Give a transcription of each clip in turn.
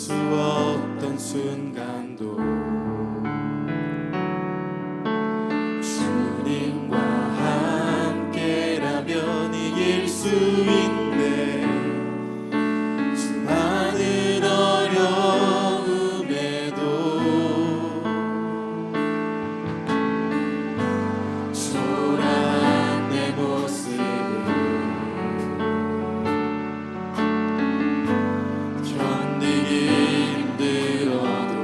수 없던 순간도 주님과 함께라면 이길 수 있네. 수많은 어려움에도 초라한 내 모습을 견디기 힘들어도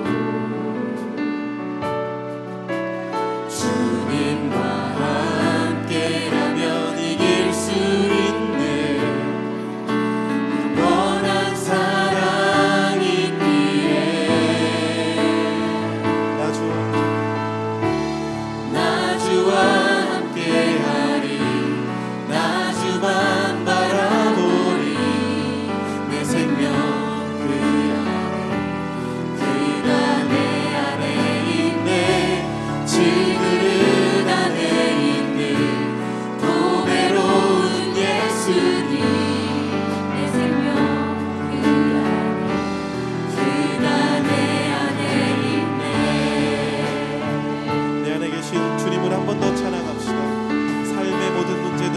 주님과 함께라면 이길 수 있네. 영원한 사랑 있기에 나주와 함께하리. 나주만 바라보리. 내 생명 그 안에 그가 내 안에 있네. 지그릇 안에 있는 보배로운 예수님. 내 생명 그 안에 그가 내 안에 있네. 내 안에 계신 주님을 한 번 더 찬양합시다. 삶의 모든 문제들,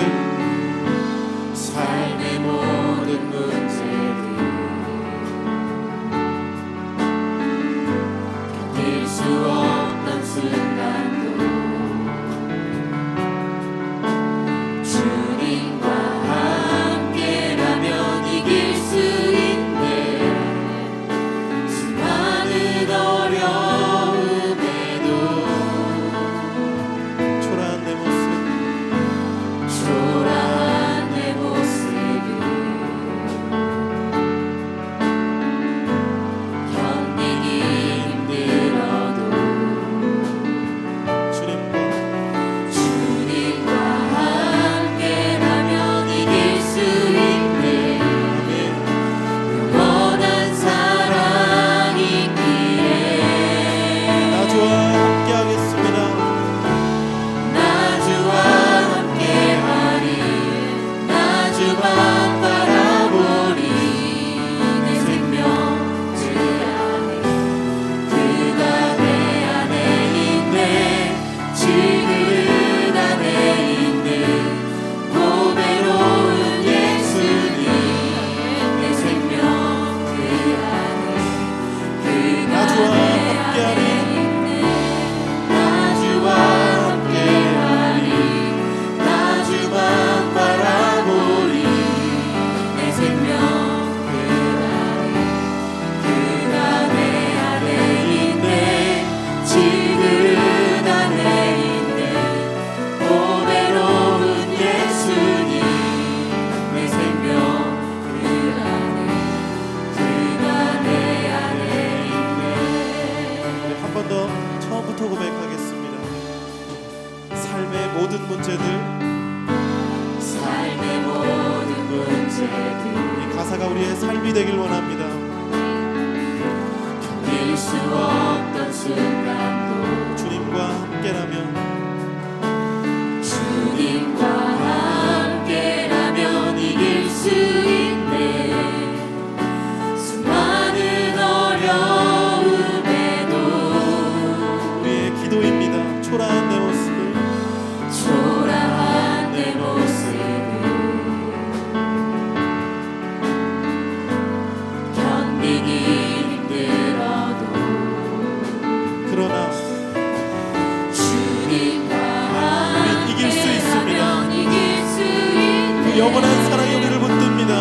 삶의 모든 문제들 견딜 수 없던 순간도 주님과 함께라면 이길 수 있네. 수많은 어려움에도 초라한 내 모습 견디기 힘들어도 주님과 함께라면 이길 수 있네. 영원한 사랑 있기에 나주와 함께하겠습니다. 나주와 함께하리. 나주만 바라보리. 내 생명 그 안에 그가 내 안에 있네. 지그릇 안에 있는 보배로운 예수님. 내 생명 그 안에 그가 내 안에 있네. 나주와 함께하리. 나주만 바라보리. 내 생명 그 안에 그가 내 안에 있네. 지그릇 안에 있는 보배로운 예수님. 내 생명 그 안에 그가 내 안에 있네. 한 번 더 처음부터 고백하겠습니다. 삶의 모든 문제들, 삶의 모든 문제들 이 가사가 우리의 삶이 되길 원합니다. 견딜 수 없던 순간도 주님과 함께라면 이길 수 있네. 수많은 어려움에도 우리의 기도입니다. 초라한 내 모습을 견디기 힘들어도 그러나 주님과 함께 이길 수 있습니다. 그 영원한 사랑이 우리를 붙듭니다.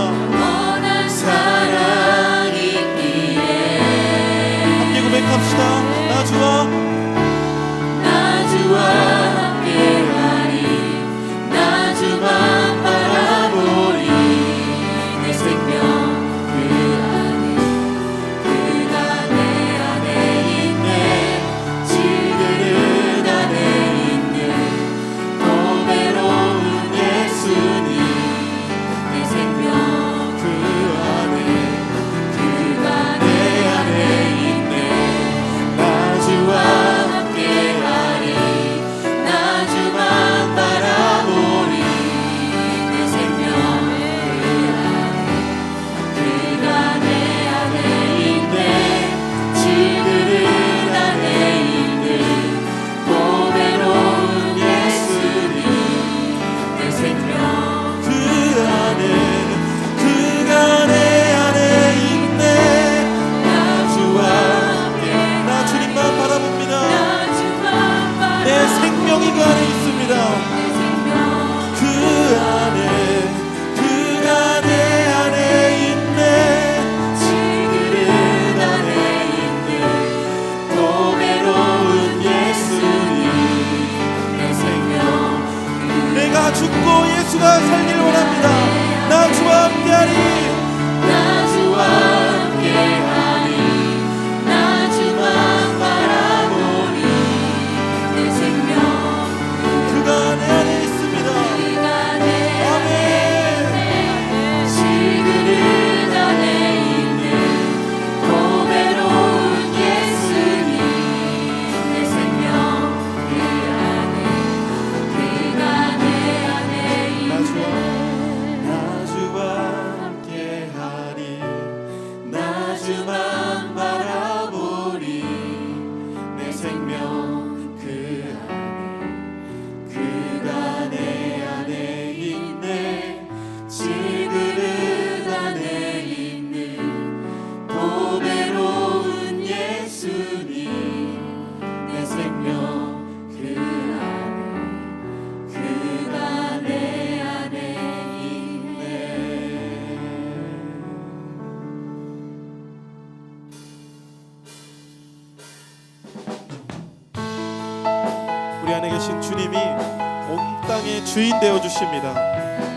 살아계신 주님이 온 땅의 주인 되어 주십니다.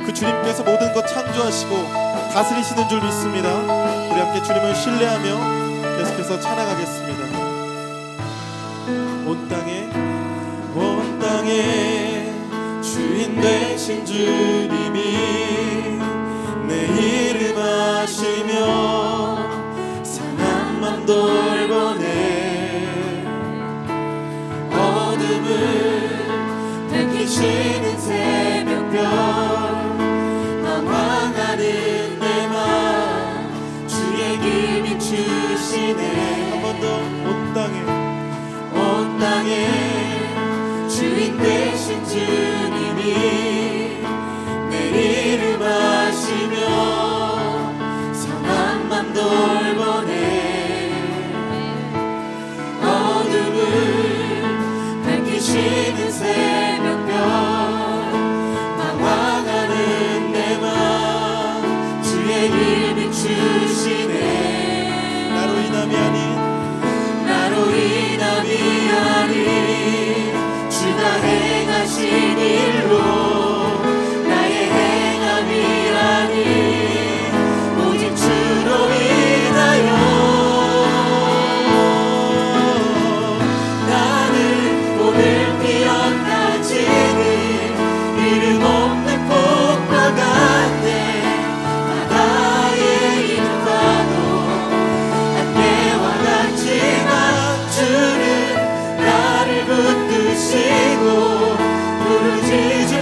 그 주님께서 모든 것 창조하시고 다스리시는 줄 믿습니다. 우리 함께 주님을 신뢰하며 계속해서 찬양하겠습니다. 온 땅에 주인 되신 주님이 내 이름 아시며 상한 맘 돌보네. 어둠을 밝히시는 새벽별 방황하는 내 맘 주의 길 비추시네. 한 번 더. 온 땅에 주인 되신 주님이 내 이름 아시며 상한 맘 돌보네. 어둠을 밝히시는 새벽별 방황하는 내 맘 주의 길 비추시네. 나로 인함이 아니 주가 행하신 일로 나의 행함이 아니 오직 주로 인하여 나는 오늘 피었다 지는 이름 없는 폭포 같네. 바다의 인파도 안개와 같지만 주는 나를 붙드시고 부르짖음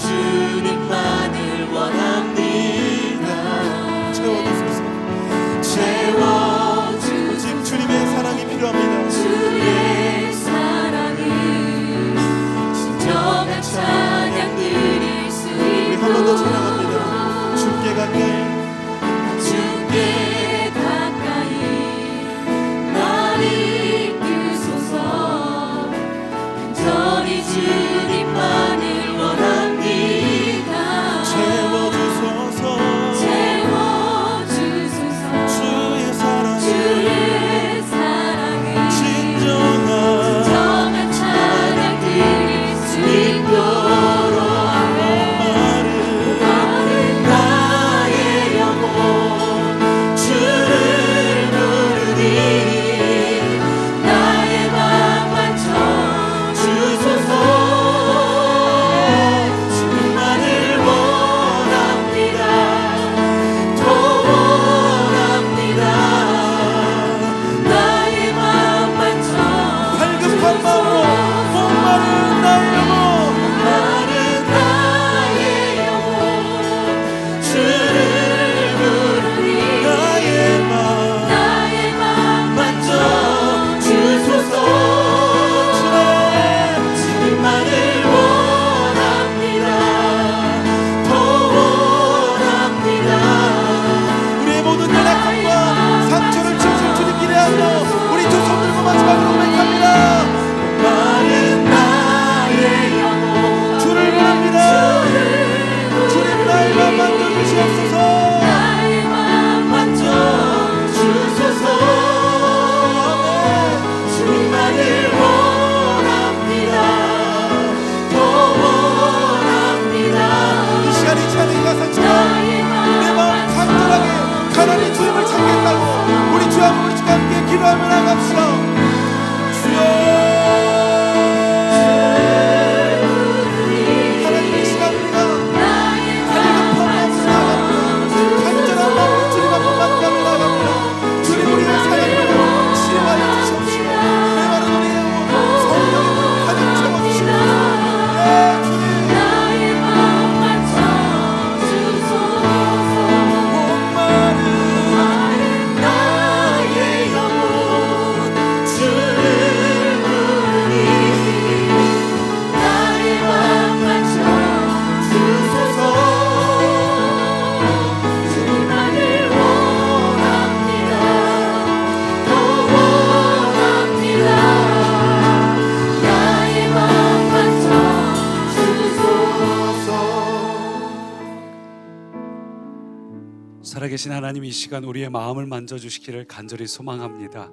주님만을 원합니다. 채워주소서. 채워주소서. 오직 주님의 사랑이 필요합니다. 주의 사랑은 진정한 찬양 드릴 수 우리 한 번 더 찬양합니다. 주께 가까이 주께 가까이 날 이끄소서. 간절히 주님만을 원합니다. 채워주소서. 채워주소서. 주의 사랑은 진정한 찬양 드릴 수 있도록 마른 나의 영혼 주를 부르니 나의 맘만 쳐주소서. 주님만을 원합니다. 더 원합니다. 나의 맘만 갈급한 마음으로 목마른 나의 영혼 마른 나의 영혼 주를 부르니 나의 맘 나의 맘만 쳐주소서. 주님만을 원합니다. 더 원합니다. 우리의 모든 연약함과 상처를 치우실 주님 기대하며 우리 두 손 들고 마지막으로 고백합니다. 마른 나의 영혼 주를 부릅니다. 주님 나의 맘 만져주시옵소서. 나의 맘만 쳐주소서. 주님만을 원합니다. 더 원합니다. 이 시간 이 찬양과 상처가 나의 내 마음 간절하게 가난히 주님을 찾겠다고 우리 주 앞으로 주와 함께 기도하며 나갑시다. 주여 하나님 이 시간 우리가 나의 갈급한 마음으로 나갑니다. 간절한 마음으로 주님 앞으로 만나며 나갑니다. 주님 우리의 사랑으로 치유하여 주시옵시고 메마른 우리의 영혼 성령의 불 가득 채워주시옵소서. 예 주님 나의 맘만 쳐주소서. 목마른 나의 영혼 주를 부르니 나의 맘만 쳐주소서. 주님만을 원합니다. 더 원합니다. 나의 맘만 쳐주소서. 살아계신 하나님, 이 시간 우리의 마음을 만져주시기를 간절히 소망합니다.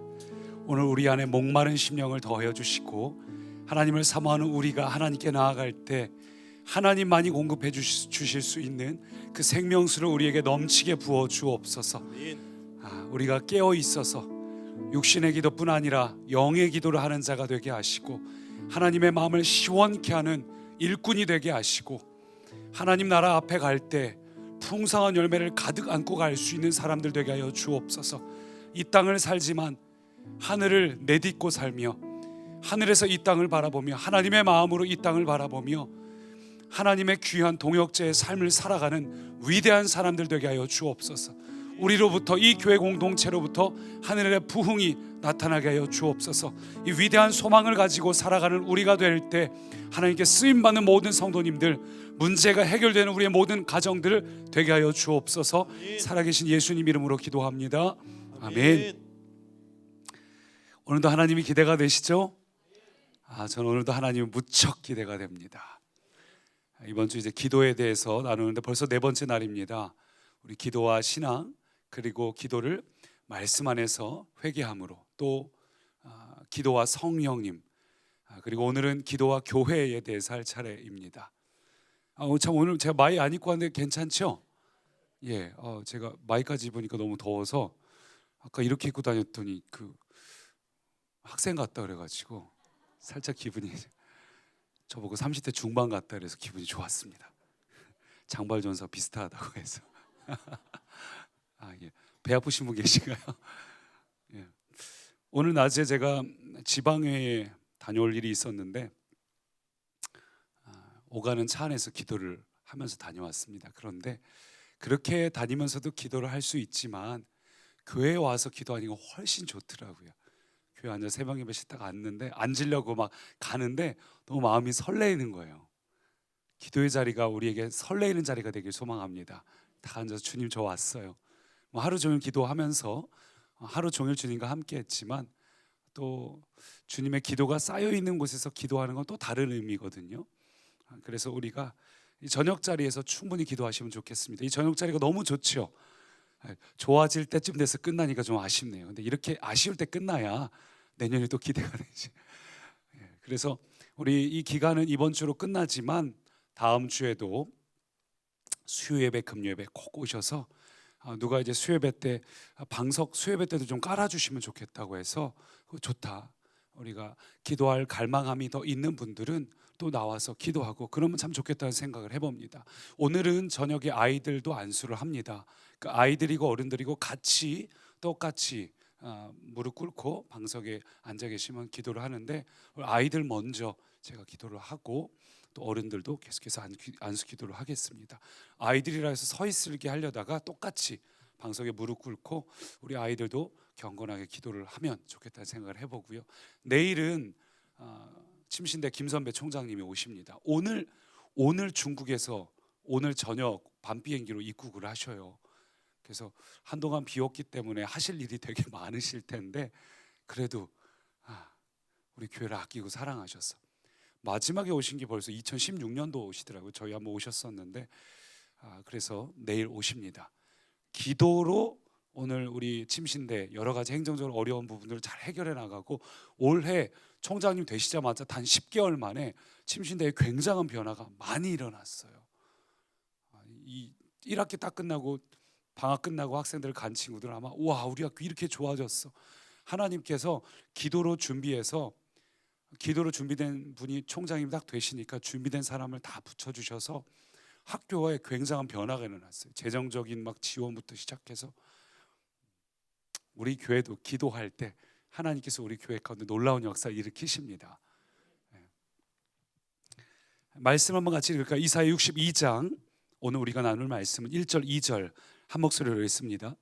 오늘 우리 안에 목마른 심령을 더하여 주시고 하나님을 사모하는 우리가 하나님께 나아갈 때 하나님만이 공급해 주실 수 있는 그 생명수를 우리에게 넘치게 부어 주옵소서. 우리가 깨어 있어서 육신의 기도뿐 아니라 영의 기도를 하는 자가 되게 하시고 하나님의 마음을 시원케 하는 일꾼이 되게 하시고 하나님 나라 앞에 갈 때 풍성한 열매를 가득 안고 갈 수 있는 사람들 되게 하여 주옵소서. 이 땅을 살지만 하늘을 내딛고 살며 하늘에서 이 땅을 바라보며 하나님의 마음으로 이 땅을 바라보며 하나님의 귀한 동역자의 삶을 살아가는 위대한 사람들 되게 하여 주옵소서. 우리로부터, 이 교회 공동체로부터 하늘의 부흥이 나타나게 하여 주옵소서. 이 위대한 소망을 가지고 살아가는 우리가 될 때 하나님께 쓰임받는 모든 성도님들, 문제가 해결되는 우리의 모든 가정들 되게 하여 주옵소서. 살아계신 예수님 이름으로 기도합니다. 아멘. 오늘도 하나님이 기대가 되시죠? 저는 오늘도 하나님이 무척 기대가 됩니다. 이번 주 이제 기도에 대해서 나누는데 벌써 4번째 날입니다. 우리 기도와 신앙, 그리고 기도를 말씀 안에서 회개함으로, 또 기도와 성령님, 그리고 오늘은 기도와 교회에 대해서 할 차례입니다. 참 오늘 제가 마이 안 입고 왔는데 괜찮죠? 예, 제가 마이까지 입으니까 너무 더워서 아까 이렇게 입고 다녔더니 그 학생 같다 그래가지고 살짝 기분이 저보고 30대 중반 같다 그래서 기분이 좋았습니다. 장발전사 비슷하다고 해서. 예. 배 아프신 분 계신가요? 예. 오늘 낮에 제가 지방회에 다녀올 일이 있었는데 오가는 차 안에서 기도를 하면서 다녀왔습니다. 그런데 그렇게 다니면서도 기도를 할 수 있지만 교회에 와서 기도하는 게 훨씬 좋더라고요. 교회 앉아 새벽 예배실 딱 앉는데 앉으려고 막 가는데 너무 마음이 설레이는 거예요. 기도의 자리가 우리에게 설레이는 자리가 되길 소망합니다. 다 앉아서 주님 저 왔어요. 뭐 하루 종일 기도하면서 하루 종일 주님과 함께했지만 또 주님의 기도가 쌓여 있는 곳에서 기도하는 건 또 다른 의미거든요. 그래서 우리가 이 저녁 자리에서 충분히 기도하시면 좋겠습니다. 이 저녁 자리가 너무 좋죠. 좋아질 때쯤 돼서 끝나니까 좀 아쉽네요. 근데 이렇게 아쉬울 때 끝나야 내년에 또 기대가 되지. 그래서 우리 이 기간은 이번 주로 끝나지만 다음 주에도 수요예배, 금요예배 꼭 오셔서 누가 이제 수요예배 때 방석 수요예배 때도 좀 깔아주시면 좋겠다고 해서 좋다. 우리가 기도할 갈망함이 더 있는 분들은 또 나와서 기도하고 그러면 참 좋겠다는 생각을 해봅니다. 오늘은 저녁에 아이들도 안수를 합니다. 그 아이들이고 어른들이고 같이 똑같이 무릎 꿇고 방석에 앉아 계시면 기도를 하는데 아이들 먼저 제가 기도를 하고 또 어른들도 계속해서 안수 기도를 하겠습니다. 아이들이라 해서 서 있을게 하려다가 똑같이 방석에 무릎 꿇고 우리 아이들도 경건하게 기도를 하면 좋겠다는 생각을 해보고요. 내일은 침신대 김선배 총장님이 오십니다. 오늘 중국에서 오늘 저녁 밤 비행기로 입국을 하셔요. 그래서 한동안 비었기 때문에 하실 일이 되게 많으실 텐데 그래도 우리 교회를 아끼고 사랑하셔서 마지막에 오신 게 벌써 2016년도 오시더라고요. 저희 한번 오셨었는데 그래서 내일 오십니다. 기도로 오늘 우리 침신대 여러 가지 행정적으로 어려운 부분들을 잘 해결해 나가고 올해 총장님 되시자마자 단 10개월 만에 침신대에 굉장한 변화가 많이 일어났어요. 이 1학기 딱 끝나고 방학 끝나고 학생들 간 친구들 아마 와 우리 학교 이렇게 좋아졌어. 하나님께서 기도로 준비된 분이 총장님 딱 되시니까 준비된 사람을 다 붙여주셔서 학교에 굉장한 변화가 일어났어요. 재정적인 막 지원부터 시작해서 우리 교회도 기도할 때 하나님께서 우리 교회 가운데 놀라운 역사를 일으키십니다. 말씀 한번 같이 읽을까요? 이사야 62장 오늘 우리가 나눌 말씀은 1절 2절 한 목소리로 읽습니다.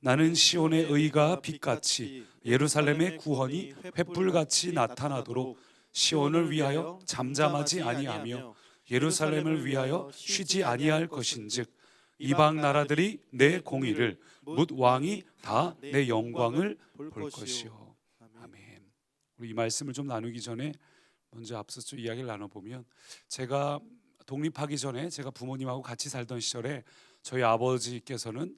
나는 시온의 의가 빛같이 예루살렘의 구원이 횃불같이 나타나도록 시온을 위하여 잠잠하지 아니하며 예루살렘을 위하여 쉬지 아니할 것인즉 이방 나라들이 내 공의를 묻 왕이 다 내 영광을 볼 것이요. 아멘. 우리 이 말씀을 좀 나누기 전에 먼저 앞서서 좀 이야기를 나눠보면 제가 독립하기 전에 제가 부모님하고 같이 살던 시절에 저희 아버지께서는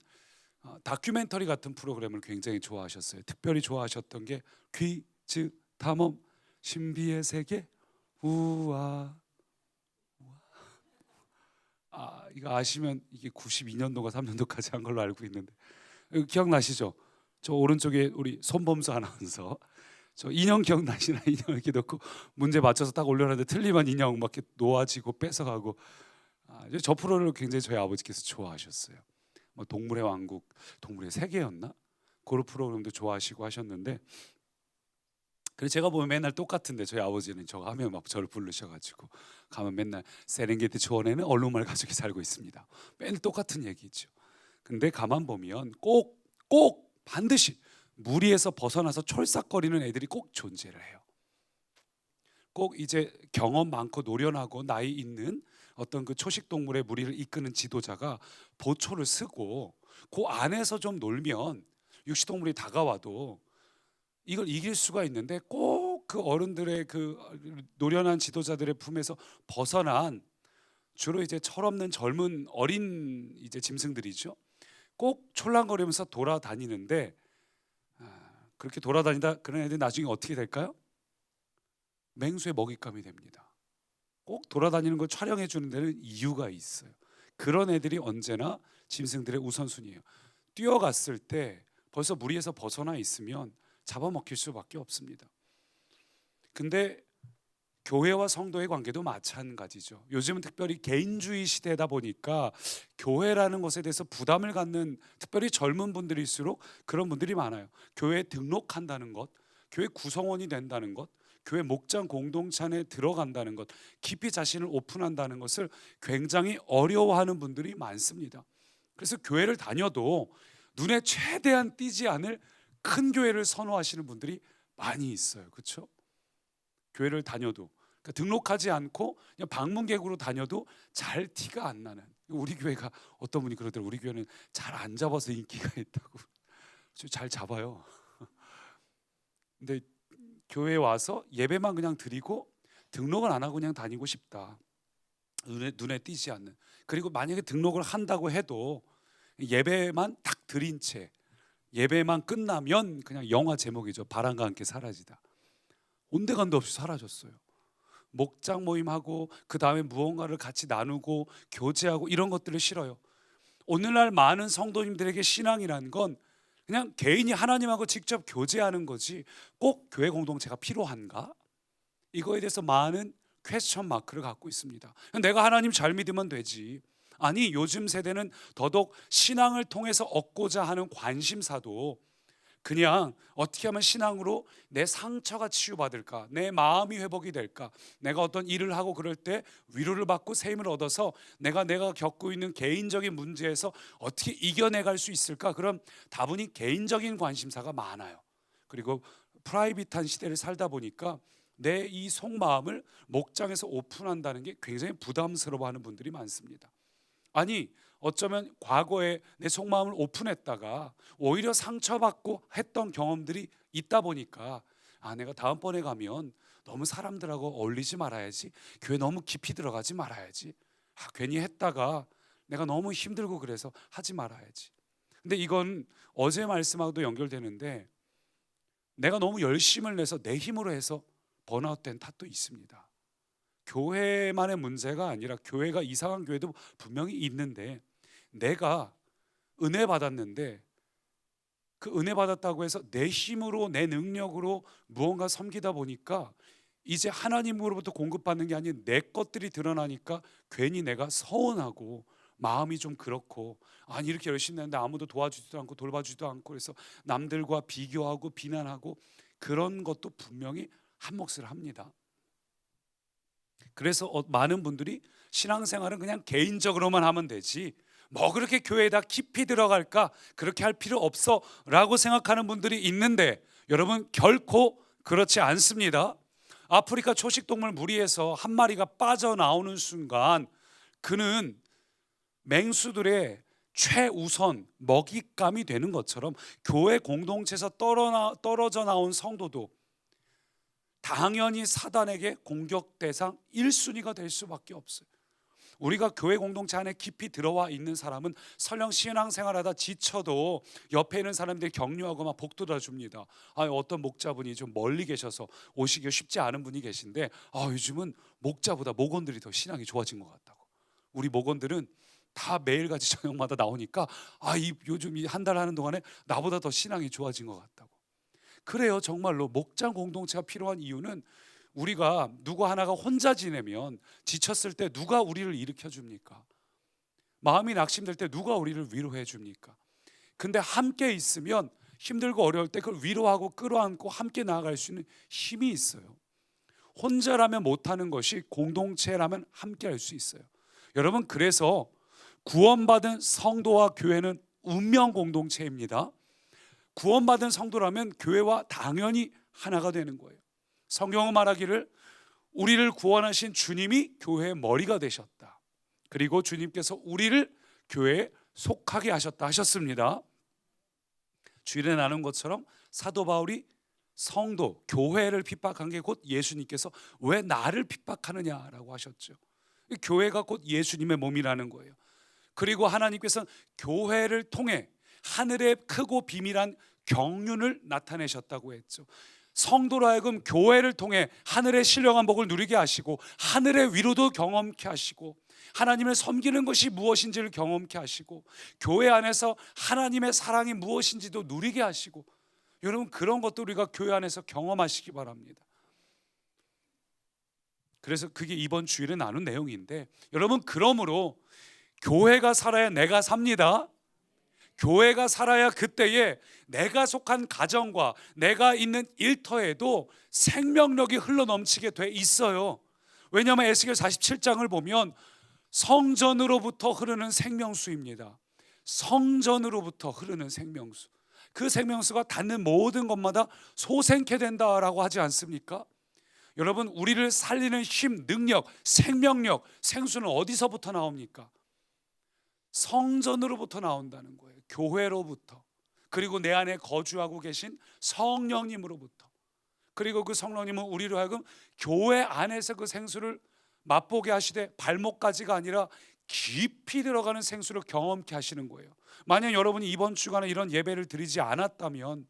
다큐멘터리 같은 프로그램을 굉장히 좋아하셨어요. 특별히 좋아하셨던 게 퀴즈 탐험 신비의 세계 우와 이거 아시면 이게 92년도가 3년도까지 한 걸로 알고 있는데 기억나시죠? 저 오른쪽에 우리 손범수 아나운서 저 인형 기억나시나? 인형 이렇게 넣고 문제 맞춰서 딱 올려놨는데 틀리면 인형 막 이렇게 놓아지고 뺏어가고 저 프로를 굉장히 저희 아버지께서 좋아하셨어요. 뭐 동물의 왕국, 동물의 세계였나? 그런 프로그램도 좋아하시고 하셨는데 그래서 제가 보면 맨날 똑같은데 저희 아버지는 저 하면 막 저를 부르셔가지고 가면 맨날 세렝게티 초원에는 얼룩말 가족이 살고 있습니다. 맨날 똑같은 얘기죠. 근데 가만 보면 꼭 반드시 무리에서 벗어나서 촐싹거리는 애들이 꼭 존재를 해요. 꼭 이제 경험 많고 노련하고 나이 있는 어떤 그 초식 동물의 무리를 이끄는 지도자가 보초를 쓰고 그 안에서 좀 놀면 육식 동물이 다가와도 이걸 이길 수가 있는데 꼭 그 어른들의 그 노련한 지도자들의 품에서 벗어난 주로 이제 철없는 젊은 어린 이제 짐승들이죠. 꼭 촐랑거리면서 돌아다니는데 그렇게 돌아다니다 그런 애들이 나중에 어떻게 될까요? 맹수의 먹잇감이 됩니다. 꼭 돌아다니는 걸 촬영해 주는 데는 이유가 있어요. 그런 애들이 언제나 짐승들의 우선순위예요. 뛰어갔을 때 벌써 무리에서 벗어나 있으면 잡아먹힐 수밖에 없습니다. 근데 교회와 성도의 관계도 마찬가지죠. 요즘은 특별히 개인주의 시대다 보니까 교회라는 것에 대해서 부담을 갖는 특별히 젊은 분들일수록 그런 분들이 많아요. 교회에 등록한다는 것, 교회 구성원이 된다는 것, 교회 목장 공동체 안에 들어간다는 것, 깊이 자신을 오픈한다는 것을 굉장히 어려워하는 분들이 많습니다. 그래서 교회를 다녀도 눈에 최대한 띄지 않을 큰 교회를 선호하시는 분들이 많이 있어요. 그렇죠? 교회를 다녀도 그러니까 등록하지 않고 그냥 방문객으로 다녀도 잘 티가 안 나는, 우리 교회가 어떤 분이 그러더라고요. 우리 교회는 잘 안 잡아서 인기가 있다고. 잘 잡아요. 근데 교회에 와서 예배만 그냥 드리고 등록을 안 하고 그냥 다니고 싶다. 눈에 띄지 않는. 그리고 만약에 등록을 한다고 해도 예배만 딱 드린 채 예배만 끝나면 그냥 영화 제목이죠. 바람과 함께 사라지다. 온데간데 없이 사라졌어요. 목장 모임하고 그 다음에 무언가를 같이 나누고 교제하고 이런 것들을 싫어요. 오늘날 많은 성도님들에게 신앙이라는 건 그냥 개인이 하나님하고 직접 교제하는 거지 꼭 교회 공동체가 필요한가? 이거에 대해서 많은 퀘스천 마크를 갖고 있습니다. 내가 하나님 잘 믿으면 되지. 아니, 요즘 세대는 더더욱 신앙을 통해서 얻고자 하는 관심사도 그냥 어떻게 하면 신앙으로 내 상처가 치유받을까, 내 마음이 회복이 될까, 내가 어떤 일을 하고 그럴 때 위로를 받고 새 힘을 얻어서 내가 겪고 있는 개인적인 문제에서 어떻게 이겨내갈 수 있을까, 그런 다분히 개인적인 관심사가 많아요. 그리고 프라이빗한 시대를 살다 보니까 내 이 속마음을 목장에서 오픈한다는 게 굉장히 부담스러워하는 분들이 많습니다. 아니, 어쩌면 과거에 내 속마음을 오픈했다가 오히려 상처받고 했던 경험들이 있다 보니까 내가 다음번에 가면 너무 사람들하고 어울리지 말아야지, 교회 너무 깊이 들어가지 말아야지, 괜히 했다가 내가 너무 힘들고 그래서 하지 말아야지. 근데 이건 어제 말씀하고도 연결되는데 내가 너무 열심을 내서 내 힘으로 해서 번아웃된 탓도 있습니다. 교회만의 문제가 아니라 교회가 이상한 교회도 분명히 있는데 내가 은혜 받았는데 그 은혜 받았다고 해서 내 힘으로 내 능력으로 무언가 섬기다 보니까 이제 하나님으로부터 공급받는 게 아닌 내 것들이 드러나니까 괜히 내가 서운하고 마음이 좀 그렇고, 아니 이렇게 열심히 했는데 아무도 도와주지도 않고 돌봐주지도 않고 그래서 남들과 비교하고 비난하고 그런 것도 분명히 한 몫을 합니다. 그래서 많은 분들이 신앙생활은 그냥 개인적으로만 하면 되지 뭐 그렇게 교회에다 깊이 들어갈까, 그렇게 할 필요 없어 라고 생각하는 분들이 있는데 여러분, 결코 그렇지 않습니다. 아프리카 초식동물 무리에서 한 마리가 빠져나오는 순간 그는 맹수들의 최우선 먹잇감이 되는 것처럼 교회 공동체에서 떨어져 나온 성도도 당연히 사단에게 공격 대상 1순위가 될 수밖에 없어요. 우리가 교회 공동체 안에 깊이 들어와 있는 사람은 설령 신앙생활하다 지쳐도 옆에 있는 사람들이 격려하고 막 복돋아 줍니다. 어떤 목자분이 좀 멀리 계셔서 오시기 쉽지 않은 분이 계신데 요즘은 목자보다 목원들이 더 신앙이 좋아진 것 같다고. 우리 목원들은 다 매일같이 저녁마다 나오니까 요즘 한 달 하는 동안에 나보다 더 신앙이 좋아진 것 같다고. 그래요. 정말로 목장 공동체가 필요한 이유는 우리가 누구 하나가 혼자 지내면 지쳤을 때 누가 우리를 일으켜 줍니까? 마음이 낙심될 때 누가 우리를 위로해 줍니까? 근데 함께 있으면 힘들고 어려울 때 그걸 위로하고 끌어안고 함께 나아갈 수 있는 힘이 있어요. 혼자라면 못하는 것이 공동체라면 함께 할 수 있어요. 여러분, 그래서 구원받은 성도와 교회는 운명 공동체입니다. 구원받은 성도라면 교회와 당연히 하나가 되는 거예요. 성경은 말하기를 우리를 구원하신 주님이 교회의 머리가 되셨다. 그리고 주님께서 우리를 교회에 속하게 하셨다 하셨습니다. 주일에 나눈 것처럼 사도 바울이 성도, 교회를 핍박한 게 곧 예수님께서 왜 나를 핍박하느냐라고 하셨죠. 교회가 곧 예수님의 몸이라는 거예요. 그리고 하나님께서는 교회를 통해 하늘의 크고 비밀한 경륜을 나타내셨다고 했죠. 성도로 하여금 교회를 통해 하늘의 신령한 복을 누리게 하시고 하늘의 위로도 경험케 하시고 하나님을 섬기는 것이 무엇인지를 경험케 하시고 교회 안에서 하나님의 사랑이 무엇인지도 누리게 하시고, 여러분 그런 것도 우리가 교회 안에서 경험하시기 바랍니다. 그래서 그게 이번 주일에 나눈 내용인데, 여러분 그러므로 교회가 살아야 내가 삽니다. 교회가 살아야 그때에 내가 속한 가정과 내가 있는 일터에도 생명력이 흘러넘치게 돼 있어요. 왜냐하면 에스겔 47장을 보면 성전으로부터 흐르는 생명수입니다. 성전으로부터 흐르는 생명수. 그 생명수가 닿는 모든 것마다 소생케 된다라고 하지 않습니까? 여러분, 우리를 살리는 힘, 능력, 생명력, 생수는 어디서부터 나옵니까? 성전으로부터 나온다는 거예요. 교회로부터. 그리고 내 안에 거주하고 계신 성령님으로부터. 그리고 그 성령님은 우리로 하여금 교회 안에서 그 생수를 맛보게 하시되 발목까지가 아니라 깊이 들어가는 생수를 경험케 하시는 거예요. 만약 여러분이 이번 주간에 이런 예배를 드리지 않았다면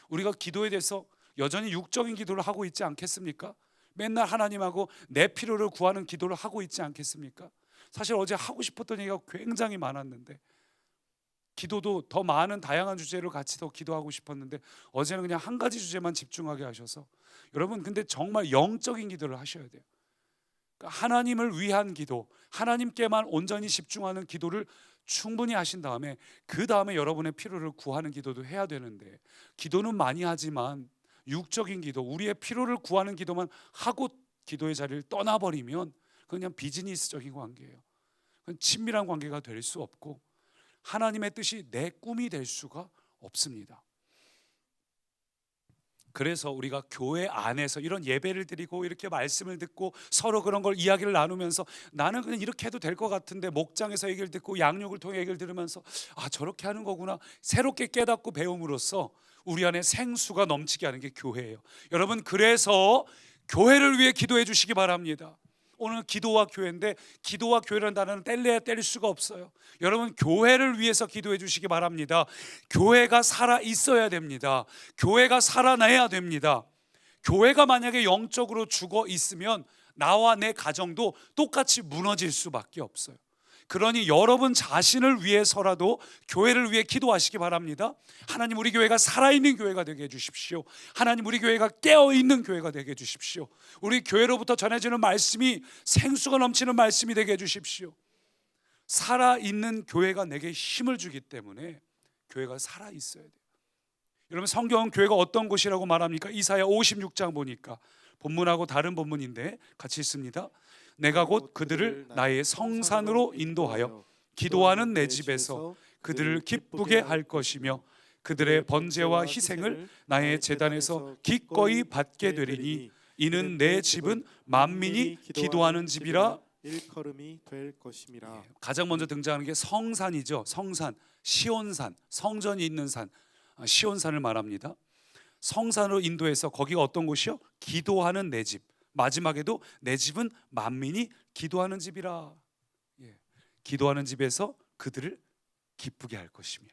우리가 기도에 대해서 여전히 육적인 기도를 하고 있지 않겠습니까? 맨날 하나님하고 내 필요를 구하는 기도를 하고 있지 않겠습니까? 사실 어제 하고 싶었던 얘기가 굉장히 많았는데, 기도도 더 많은 다양한 주제를 같이 더 기도하고 싶었는데 어제는 그냥 한 가지 주제만 집중하게 하셔서, 여러분 근데 정말 영적인 기도를 하셔야 돼요. 그러니까 하나님을 위한 기도, 하나님께만 온전히 집중하는 기도를 충분히 하신 다음에 그 다음에 여러분의 필요를 구하는 기도도 해야 되는데, 기도는 많이 하지만 육적인 기도, 우리의 필요를 구하는 기도만 하고 기도의 자리를 떠나버리면 그냥 비즈니스적인 관계예요. 그건 친밀한 관계가 될 수 없고 하나님의 뜻이 내 꿈이 될 수가 없습니다. 그래서 우리가 교회 안에서 이런 예배를 드리고 이렇게 말씀을 듣고 서로 그런 걸 이야기를 나누면서, 나는 그냥 이렇게 해도 될 것 같은데 목장에서 얘기를 듣고 양육을 통해 얘기를 들으면서 아, 저렇게 하는 거구나, 새롭게 깨닫고 배움으로써 우리 안에 생수가 넘치게 하는 게 교회예요. 여러분, 그래서 교회를 위해 기도해 주시기 바랍니다. 오늘 기도와 교회인데, 기도와 교회라는 단어는 뗄래야 뗄 수가 없어요. 여러분, 교회를 위해서 기도해 주시기 바랍니다. 교회가 살아 있어야 됩니다. 교회가 살아나야 됩니다. 교회가 만약에 영적으로 죽어 있으면 나와 내 가정도 똑같이 무너질 수밖에 없어요. 그러니 여러분 자신을 위해서라도 교회를 위해 기도하시기 바랍니다. 하나님, 우리 교회가 살아있는 교회가 되게 해주십시오. 하나님, 우리 교회가 깨어있는 교회가 되게 해주십시오. 우리 교회로부터 전해지는 말씀이 생수가 넘치는 말씀이 되게 해주십시오. 살아있는 교회가 내게 힘을 주기 때문에 교회가 살아있어야 돼요. 여러분, 성경은 교회가 어떤 곳이라고 말합니까? 이사야 56장 보니까, 본문하고 다른 본문인데 같이 읽습니다. 내가 곧 그들을 나의 성산으로 인도하여 기도하는 내 집에서 그들을 기쁘게 할 것이며 그들의 번제와 희생을 나의 제단에서 기꺼이 받게 되리니 이는 내 집은 만민이 기도하는 집이라. 일컬음이 될 것임이라. 가장 먼저 등장하는 게 성산이죠. 성산, 시온산, 성전이 있는 산, 시온산을 말합니다. 성산으로 인도해서 거기가 어떤 곳이요? 기도하는 내 집. 마지막에도 내 집은 만민이 기도하는 집이라. 기도하는 집에서 그들을 기쁘게 할 것이며.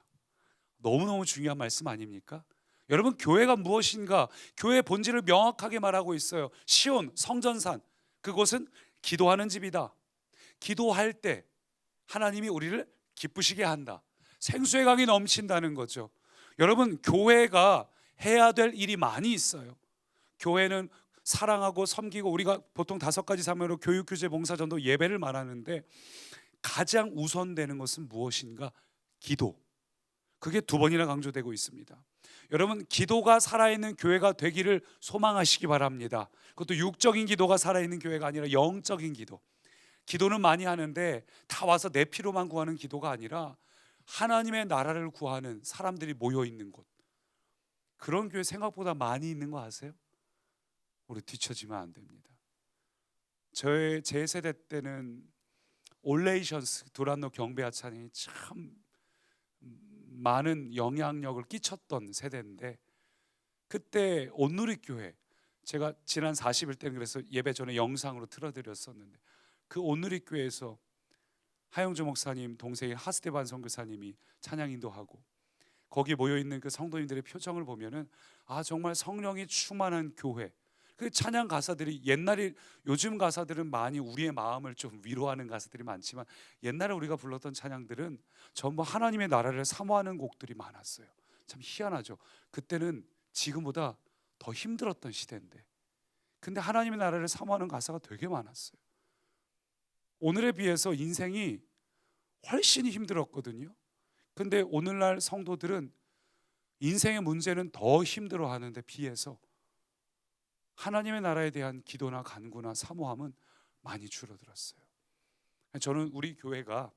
너무너무 중요한 말씀 아닙니까? 여러분, 교회가 무엇인가? 교회의 본질을 명확하게 말하고 있어요. 시온, 성전산, 그곳은 기도하는 집이다. 기도할 때 하나님이 우리를 기쁘시게 한다. 생수의 강이 넘친다는 거죠. 여러분, 교회가 해야 될 일이 많이 있어요. 교회는 사랑하고 섬기고, 우리가 보통 5가지 사명으로 교육, 교제, 봉사, 전도, 예배를 말하는데 가장 우선되는 것은 무엇인가? 기도. 그게 2번이나 강조되고 있습니다. 여러분, 기도가 살아있는 교회가 되기를 소망하시기 바랍니다. 그것도 육적인 기도가 살아있는 교회가 아니라 영적인 기도. 기도는 많이 하는데 다 와서 내 필요만 구하는 기도가 아니라 하나님의 나라를 구하는 사람들이 모여 있는 곳, 그런 교회 생각보다 많이 있는 거 아세요? 우리 뒤처지면 안 됩니다. 제 세대 때는 올레이션스, 두란노 경배 하찬이 참 많은 영향력을 끼쳤던 세대인데, 그때 온누리교회, 제가 지난 40일 때는 그래서 예배 전에 영상으로 틀어드렸었는데, 그 온누리교회에서 하영조 목사님 동생인 하스테반 선교사님이 찬양 인도하고 거기 모여있는 그 성도님들의 표정을 보면은 아, 정말 성령이 충만한 교회. 그 찬양 가사들이 옛날에, 요즘 가사들은 많이 우리의 마음을 좀 위로하는 가사들이 많지만 옛날에 우리가 불렀던 찬양들은 전부 하나님의 나라를 사모하는 곡들이 많았어요. 참 희한하죠. 그때는 지금보다 더 힘들었던 시대인데, 근데 하나님의 나라를 사모하는 가사가 되게 많았어요. 오늘에 비해서 인생이 훨씬 힘들었거든요. 근데 오늘날 성도들은 인생의 문제는 더 힘들어하는데 비해서 하나님의 나라에 대한 기도나 간구나 사모함은 많이 줄어들었어요. 저는 우리 교회가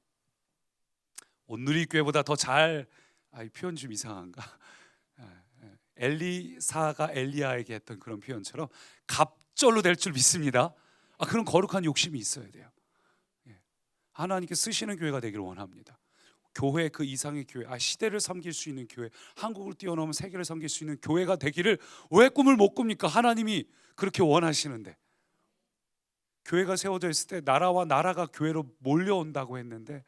온누리교회보다 더 잘, 이 표현 좀 이상한가? 엘리사가 엘리야에게 했던 그런 표현처럼 갑절로 될 줄 믿습니다. 그런 거룩한 욕심이 있어야 돼요. 하나님께 쓰시는 교회가 되기를 원합니다. 교회 그 이상의 교회, 시대를 섬길 수 있는 교회, 한국을 뛰어넘은 세계를 섬길 수 있는 교회가 되기를 왜 꿈을 못 꿉니까? 하나님이 그렇게 원하시는데. 교회가 세워져 있을 때 나라와 나라가 교회로 몰려온다고 했는데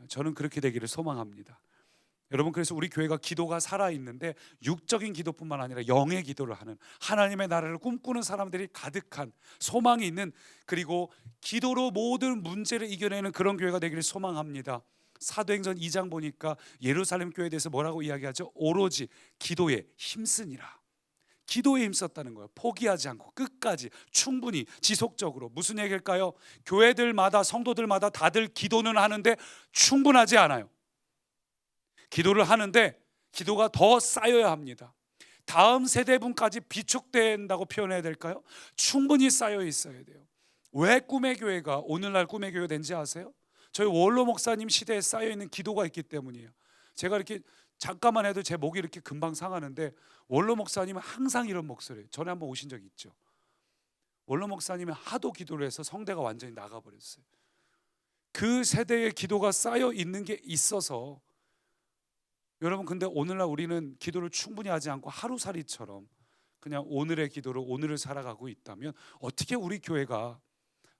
저는 그렇게 되기를 소망합니다. 여러분, 그래서 우리 교회가 기도가 살아있는데 육적인 기도뿐만 아니라 영의 기도를 하는, 하나님의 나라를 꿈꾸는 사람들이 가득한, 소망이 있는, 그리고 기도로 모든 문제를 이겨내는 그런 교회가 되기를 소망합니다. 사도행전 2장 보니까 예루살렘 교회에 대해서 뭐라고 이야기하죠? 오로지 기도에 힘쓰니라. 기도에 힘썼다는 거예요. 포기하지 않고 끝까지 충분히 지속적으로. 무슨 얘기일까요? 교회들마다, 성도들마다 다들 기도는 하는데 충분하지 않아요. 기도를 하는데 기도가 더 쌓여야 합니다. 다음 세대분까지 비축된다고 표현해야 될까요? 충분히 쌓여 있어야 돼요. 왜 꿈의 교회가 오늘날 꿈의 교회가 된지 아세요? 저희 원로 목사님 시대에 쌓여 있는 기도가 있기 때문이에요. 제가 이렇게 잠깐만 해도 제 목이 이렇게 금방 상하는데 원로 목사님은 항상 이런 목소리예요. 전에 한번 오신 적 있죠. 원로 목사님은 하도 기도를 해서 성대가 완전히 나가버렸어요. 그 세대의 기도가 쌓여 있는 게 있어서. 여러분, 근데 오늘날 우리는 기도를 충분히 하지 않고 하루살이처럼 그냥 오늘의 기도로 오늘을 살아가고 있다면 어떻게 우리 교회가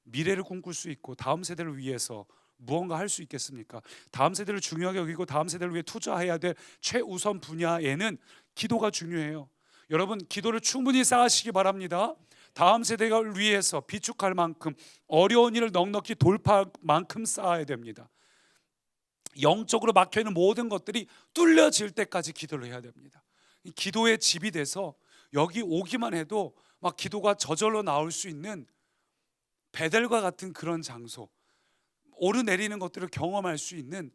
미래를 꿈꿀 수 있고 다음 세대를 위해서 무언가 할 수 있겠습니까? 다음 세대를 중요하게 여기고 다음 세대를 위해 투자해야 될 최우선 분야에는 기도가 중요해요. 여러분, 기도를 충분히 쌓으시기 바랍니다. 다음 세대가 위해서 비축할 만큼, 어려운 일을 넉넉히 돌파할 만큼 쌓아야 됩니다. 영적으로 막혀있는 모든 것들이 뚫려질 때까지 기도를 해야 됩니다. 기도의 집이 돼서 여기 오기만 해도 막 기도가 저절로 나올 수 있는 베델과 같은 그런 장소, 오르내리는 것들을 경험할 수 있는,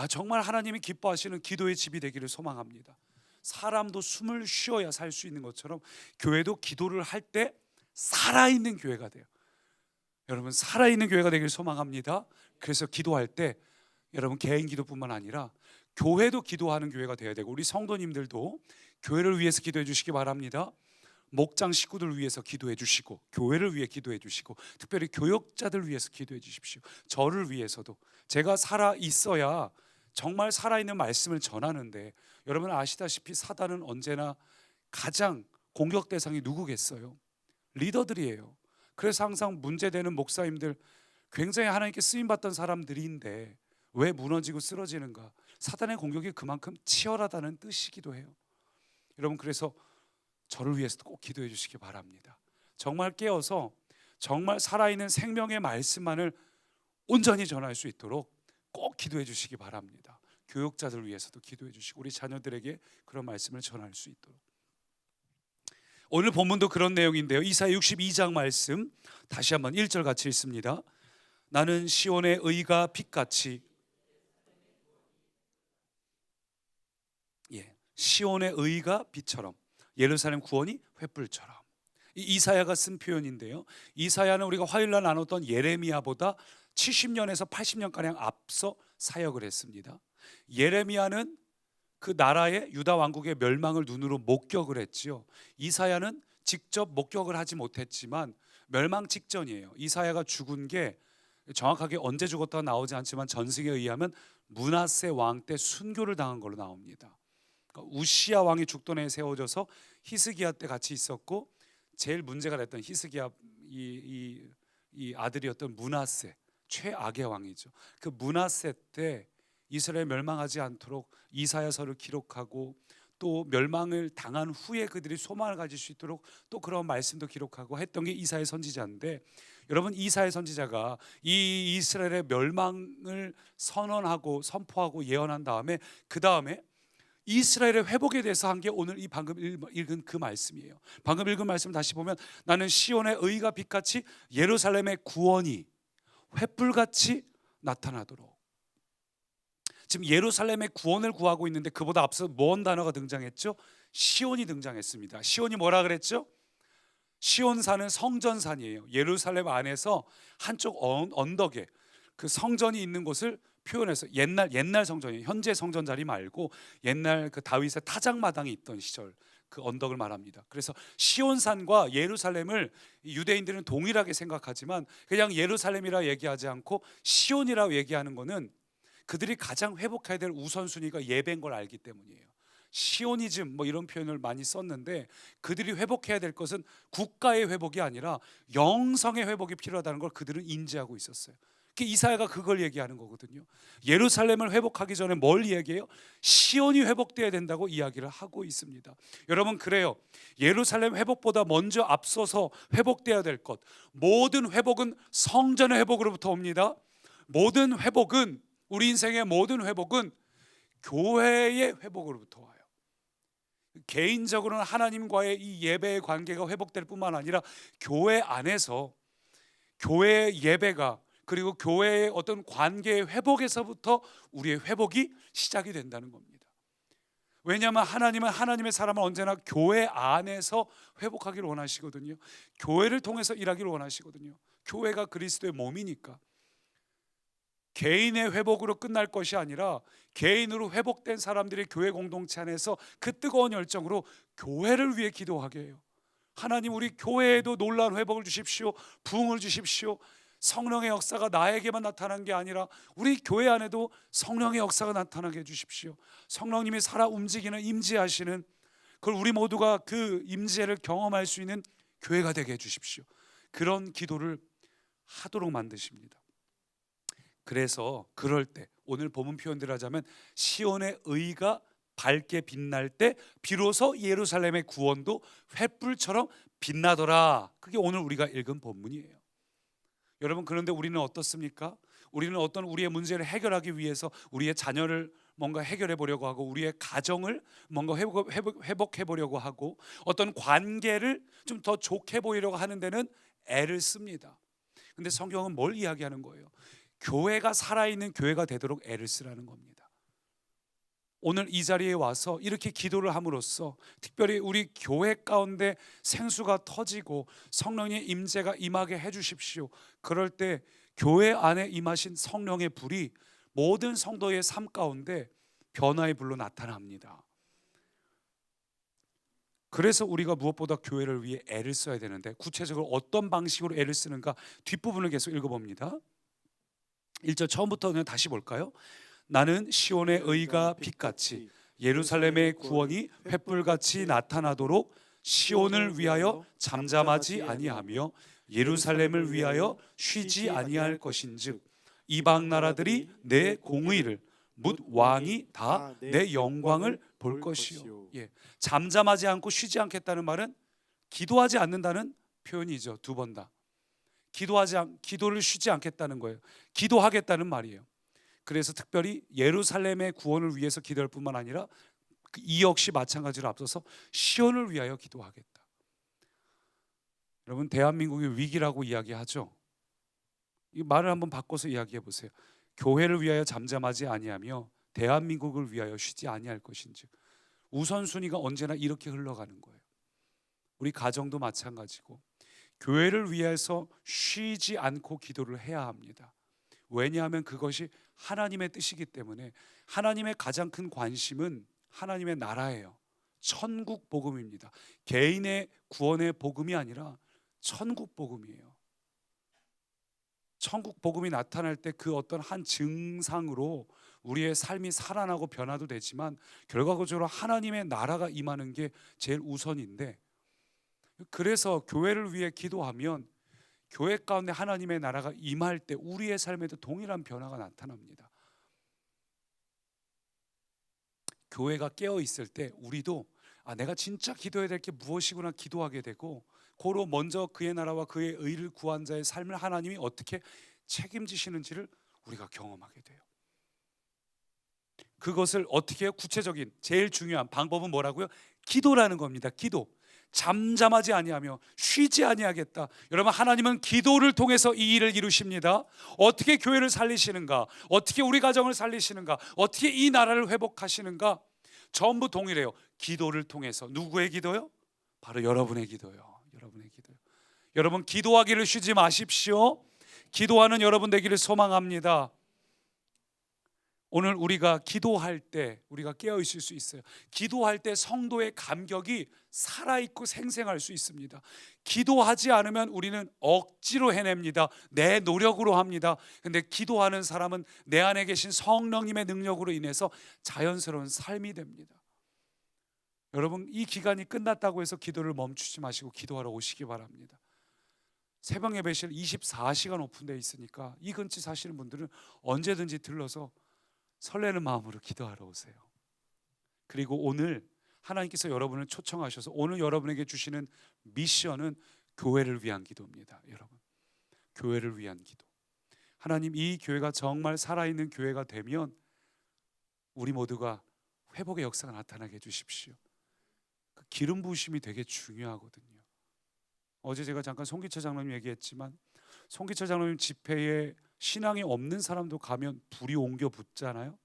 정말 하나님이 기뻐하시는 기도의 집이 되기를 소망합니다. 사람도 숨을 쉬어야 살 수 있는 것처럼 교회도 기도를 할 때 살아있는 교회가 돼요. 여러분, 살아있는 교회가 되기를 소망합니다. 그래서 기도할 때 여러분, 개인 기도뿐만 아니라 교회도 기도하는 교회가 되어야 되고, 우리 성도님들도 교회를 위해서 기도해 주시기 바랍니다. 목장 식구들을 위해서 기도해 주시고, 교회를 위해 기도해 주시고, 특별히 교역자들 위해서 기도해 주십시오. 저를 위해서도. 제가 살아 있어야 정말 살아있는 말씀을 전하는데, 여러분 아시다시피 사단은 언제나 가장 공격 대상이 누구겠어요? 리더들이에요. 그래서 항상 문제되는 목사님들, 굉장히 하나님께 쓰임받던 사람들인데 왜 무너지고 쓰러지는가? 사단의 공격이 그만큼 치열하다는 뜻이기도 해요. 여러분, 그래서 저를 위해서도 꼭 기도해 주시기 바랍니다. 정말 깨어서 정말 살아있는 생명의 말씀만을 온전히 전할 수 있도록 꼭 기도해 주시기 바랍니다. 교육자들 위해서도 기도해 주시고, 우리 자녀들에게 그런 말씀을 전할 수 있도록. 오늘 본문도 그런 내용인데요. 이사야 62장 말씀 다시 한번 1절 같이 읽습니다. 나는 시온의 의가 빛같이, 시온의 의가 빛처럼, 예루살렘 구원이 횃불처럼. 이사야가 쓴 표현인데요. 이사야는 우리가 화요일날 나눴던 예레미야보다 70년에서 80년가량 앞서 사역을 했습니다. 예레미야는 그 나라의 유다 왕국의 멸망을 눈으로 목격을 했지요. 이사야는 직접 목격을 하지 못했지만 멸망 직전이에요. 이사야가 죽은 게 정확하게 언제 죽었다가 나오지 않지만 전승에 의하면 므낫세 왕 때 순교를 당한 걸로 나옵니다. 그러니까 우시야 왕이 죽던 해에 세워져서 히스기야 때 같이 있었고, 제일 문제가 됐던 히스기야 이 아들이었던 므낫세, 최악의 왕이죠. 그 므낫세 때 이스라엘 멸망하지 않도록 이사야서를 기록하고, 또 멸망을 당한 후에 그들이 소망을 가질 수 있도록 또 그런 말씀도 기록하고 했던 게 이사야 선지자인데, 여러분, 이사야 선지자가 이 이스라엘의 멸망을 선언하고 선포하고 예언한 다음에 그 다음에 이스라엘의 회복에 대해서 한 게 오늘 이 방금 읽은 그 말씀이에요. 방금 읽은 말씀 다시 보면, 나는 시온의 의가 빛같이 예루살렘의 구원이 횃불같이 나타나도록. 지금 예루살렘의 구원을 구하고 있는데 그보다 앞서 뭔 단어가 등장했죠? 시온이 등장했습니다. 시온이 뭐라 그랬죠? 시온산은 성전산이에요. 예루살렘 안에서 한쪽 언덕에 그 성전이 있는 곳을 표현해서 옛날 성전이에요. 현재 성전 자리 말고 옛날 그 다윗의 타작마당이 있던 시절 그 언덕을 말합니다. 그래서 시온산과 예루살렘을 유대인들은 동일하게 생각하지만 그냥 예루살렘이라 얘기하지 않고 시온이라고 얘기하는 것은 그들이 가장 회복해야 될 우선순위가 예배인 걸 알기 때문이에요. 시오니즘 뭐 이런 표현을 많이 썼는데 그들이 회복해야 될 것은 국가의 회복이 아니라 영성의 회복이 필요하다는 걸 그들은 인지하고 있었어요. 이사야가 그걸 얘기하는 거거든요. 예루살렘을 회복하기 전에 뭘 얘기해요? 시온이 회복돼야 된다고 이야기를 하고 있습니다. 여러분, 그래요. 예루살렘 회복보다 먼저 앞서서 회복돼야 될 것, 모든 회복은 성전의 회복으로부터 옵니다. 모든 회복은, 우리 인생의 모든 회복은 교회의 회복으로부터 와요. 개인적으로는 하나님과의 이 예배의 관계가 회복될 뿐만 아니라 교회 안에서 교회의 예배가, 그리고 교회의 어떤 관계의 회복에서부터 우리의 회복이 시작이 된다는 겁니다. 왜냐하면 하나님은 하나님의 사람을 언제나 교회 안에서 회복하기를 원하시거든요. 교회를 통해서 일하기를 원하시거든요. 교회가 그리스도의 몸이니까. 개인의 회복으로 끝날 것이 아니라 개인으로 회복된 사람들이 교회 공동체 안에서 그 뜨거운 열정으로 교회를 위해 기도하게 해요. 하나님, 우리 교회에도 놀라운 회복을 주십시오. 부흥을 주십시오. 성령의 역사가 나에게만 나타난 게 아니라 우리 교회 안에도 성령의 역사가 나타나게 해주십시오. 성령님이 살아 움직이는, 임재하시는, 그걸 우리 모두가 그 임재를 경험할 수 있는 교회가 되게 해주십시오. 그런 기도를 하도록 만드십니다. 그래서 그럴 때 오늘 본문 표현대로 하자면 시온의 의가 밝게 빛날 때 비로소 예루살렘의 구원도 횃불처럼 빛나더라. 그게 오늘 우리가 읽은 본문이에요. 여러분, 그런데 우리는 어떻습니까? 우리는 어떤 우리의 문제를 해결하기 위해서 우리의 자녀를 뭔가 해결해 보려고 하고, 우리의 가정을 뭔가 회복해 보려고 하고, 어떤 관계를 좀 더 좋게 보이려고 하는 데는 애를 씁니다. 근데 성경은 뭘 이야기하는 거예요? 교회가 살아있는 교회가 되도록 애를 쓰라는 겁니다. 오늘 이 자리에 와서 이렇게 기도를 함으로써 특별히 우리 교회 가운데 생수가 터지고 성령의 임재가 임하게 해주십시오. 그럴 때 교회 안에 임하신 성령의 불이 모든 성도의 삶 가운데 변화의 불로 나타납니다. 그래서 우리가 무엇보다 교회를 위해 애를 써야 되는데, 구체적으로 어떤 방식으로 애를 쓰는가 뒷부분을 계속 읽어봅니다. 1절 처음부터 그냥 다시 볼까요? 나는 시온의 의가 빛같이 예루살렘의 구원이 횃불같이 나타나도록 시온을 위하여 잠잠하지 아니하며 예루살렘을 위하여 쉬지 아니할 것인즉 이방 나라들이 내 공의를 묻 왕이 다 내 영광을 볼 것이요. 예, 잠잠하지 않고 쉬지 않겠다는 말은 기도하지 않는다는 표현이죠. 두 번 다. 기도를 쉬지 않겠다는 거예요. 기도하겠다는 말이에요. 그래서 특별히 예루살렘의 구원을 위해서 기도할 뿐만 아니라 이 역시 마찬가지로 앞서서 시온을 위하여 기도하겠다. 여러분, 대한민국의 위기라고 이야기하죠. 이 말을 한번 바꿔서 이야기해 보세요. 교회를 위하여 잠잠하지 아니하며 대한민국을 위하여 쉬지 아니할 것인즉, 우선순위가 언제나 이렇게 흘러가는 거예요. 우리 가정도 마찬가지고 교회를 위해서 쉬지 않고 기도를 해야 합니다. 왜냐하면 그것이 하나님의 뜻이기 때문에. 하나님의 가장 큰 관심은 하나님의 나라예요. 천국 복음입니다. 개인의 구원의 복음이 아니라 천국 복음이에요. 천국 복음이 나타날 때 그 어떤 한 증상으로 우리의 삶이 살아나고 변화도 되지만 결과적으로 하나님의 나라가 임하는 게 제일 우선인데, 그래서 교회를 위해 기도하면 교회 가운데 하나님의 나라가 임할 때 우리의 삶에도 동일한 변화가 나타납니다. 교회가 깨어 있을 때 우리도 내가 진짜 기도해야 될 게 무엇이구나 기도하게 되고, 고로 먼저 그의 나라와 그의 의를 구한 자의 삶을 하나님이 어떻게 책임지시는지를 우리가 경험하게 돼요. 그것을 어떻게 해요? 구체적인 제일 중요한 방법은 뭐라고요? 기도라는 겁니다. 기도. 잠잠하지 아니하며 쉬지 아니하겠다. 여러분, 하나님은 기도를 통해서 이 일을 이루십니다. 어떻게 교회를 살리시는가, 어떻게 우리 가정을 살리시는가, 어떻게 이 나라를 회복하시는가, 전부 동일해요. 기도를 통해서. 누구의 기도요? 바로 여러분의 기도요. 여러분의 기도요. 여러분, 기도하기를 쉬지 마십시오. 기도하는 여러분 되기를 소망합니다. 오늘 우리가 기도할 때 우리가 깨어 있을 수 있어요. 기도할 때 성도의 감격이 살아있고 생생할 수 있습니다. 기도하지 않으면 우리는 억지로 해냅니다. 내 노력으로 합니다. 근데 기도하는 사람은 내 안에 계신 성령님의 능력으로 인해서 자연스러운 삶이 됩니다. 여러분, 이 기간이 끝났다고 해서 기도를 멈추지 마시고 기도하러 오시기 바랍니다. 새벽 예배실 24시간 오픈되어 있으니까 이 근처 사시는 분들은 언제든지 들러서 설레는 마음으로 기도하러 오세요. 그리고 오늘 하나님께서 여러분을 초청하셔서 오늘 여러분에게 주시는 미션은 교회를 위한 기도입니다. 여러분, 교회를 위한 기도. 하나님, 이 교회가 정말 살아있는 교회가 되면 우리 모두가 회복의 역사가 나타나게 해주십시오. 그 기름 부으심이 되게 중요하거든요. 어제 제가 잠깐 송기철 장로님 얘기했지만, 송기철 장로님 집회에 신앙이 없는 사람도 가면 불이 옮겨 붙잖아요.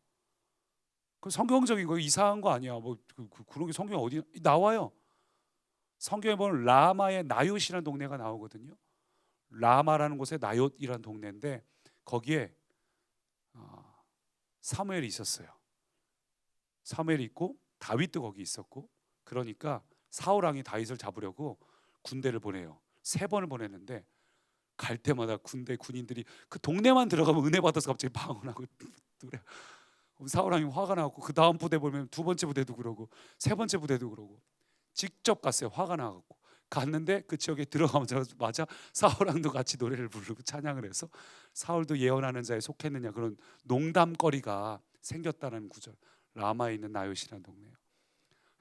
그 성경적인 거, 이상한 거 아니야. 뭐 그런 게 성경에 어디 나와요? 성경에 보면 라마의 나옳이라는 동네가 나오거든요. 라마라는 곳에 나옳이라는 동네인데 거기에 사무엘이 있었어요. 사무엘이 있고 다윗도 거기 있었고, 그러니까 사울 왕이 다윗을 잡으려고 군대를 보내요. 3번을 보냈는데 갈 때마다 군인들이 그 동네만 들어가면 은혜 받아서 갑자기 방언하고 그래. 사울 왕이 화가 나고 그 다음 부대 보면 2번째 부대도 그러고 3번째 부대도 그러고, 직접 갔어요. 화가 나갖고 갔는데 그 지역에 들어가자마자 사울 왕도 같이 노래를 부르고 찬양을 해서 사울도 예언하는 자에 속했느냐, 그런 농담거리가 생겼다는 구절. 라마에 있는 나옳이라는 동네예요.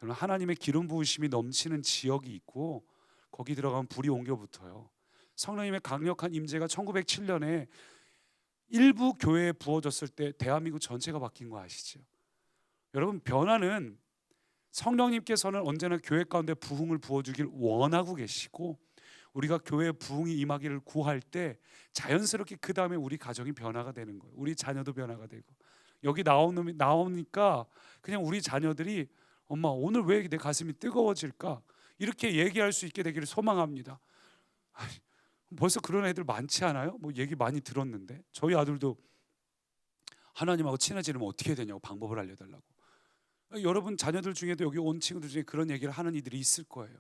하나님의 기름 부으심이 넘치는 지역이 있고 거기 들어가면 불이 옮겨 붙어요. 성령님의 강력한 임재가 1907년에 일부 교회에 부어졌을 때 대한민국 전체가 바뀐 거 아시죠? 여러분, 변화는 성령님께서는 언제나 교회 가운데 부흥을 부어주길 원하고 계시고, 우리가 교회에 부흥이 임하기를 구할 때 자연스럽게 그 다음에 우리 가정이 변화가 되는 거예요. 우리 자녀도 변화가 되고, 여기 나오니까 그냥 우리 자녀들이 엄마 오늘 왜 내 가슴이 뜨거워질까? 이렇게 얘기할 수 있게 되기를 소망합니다. 벌써 그런 애들 많지 않아요? 뭐 얘기 많이 들었는데 저희 아들도 하나님하고 친해지려면 어떻게 해야 되냐고 방법을 알려달라고. 여러분 자녀들 중에도 여기 온 친구들 중에 그런 얘기를 하는 이들이 있을 거예요.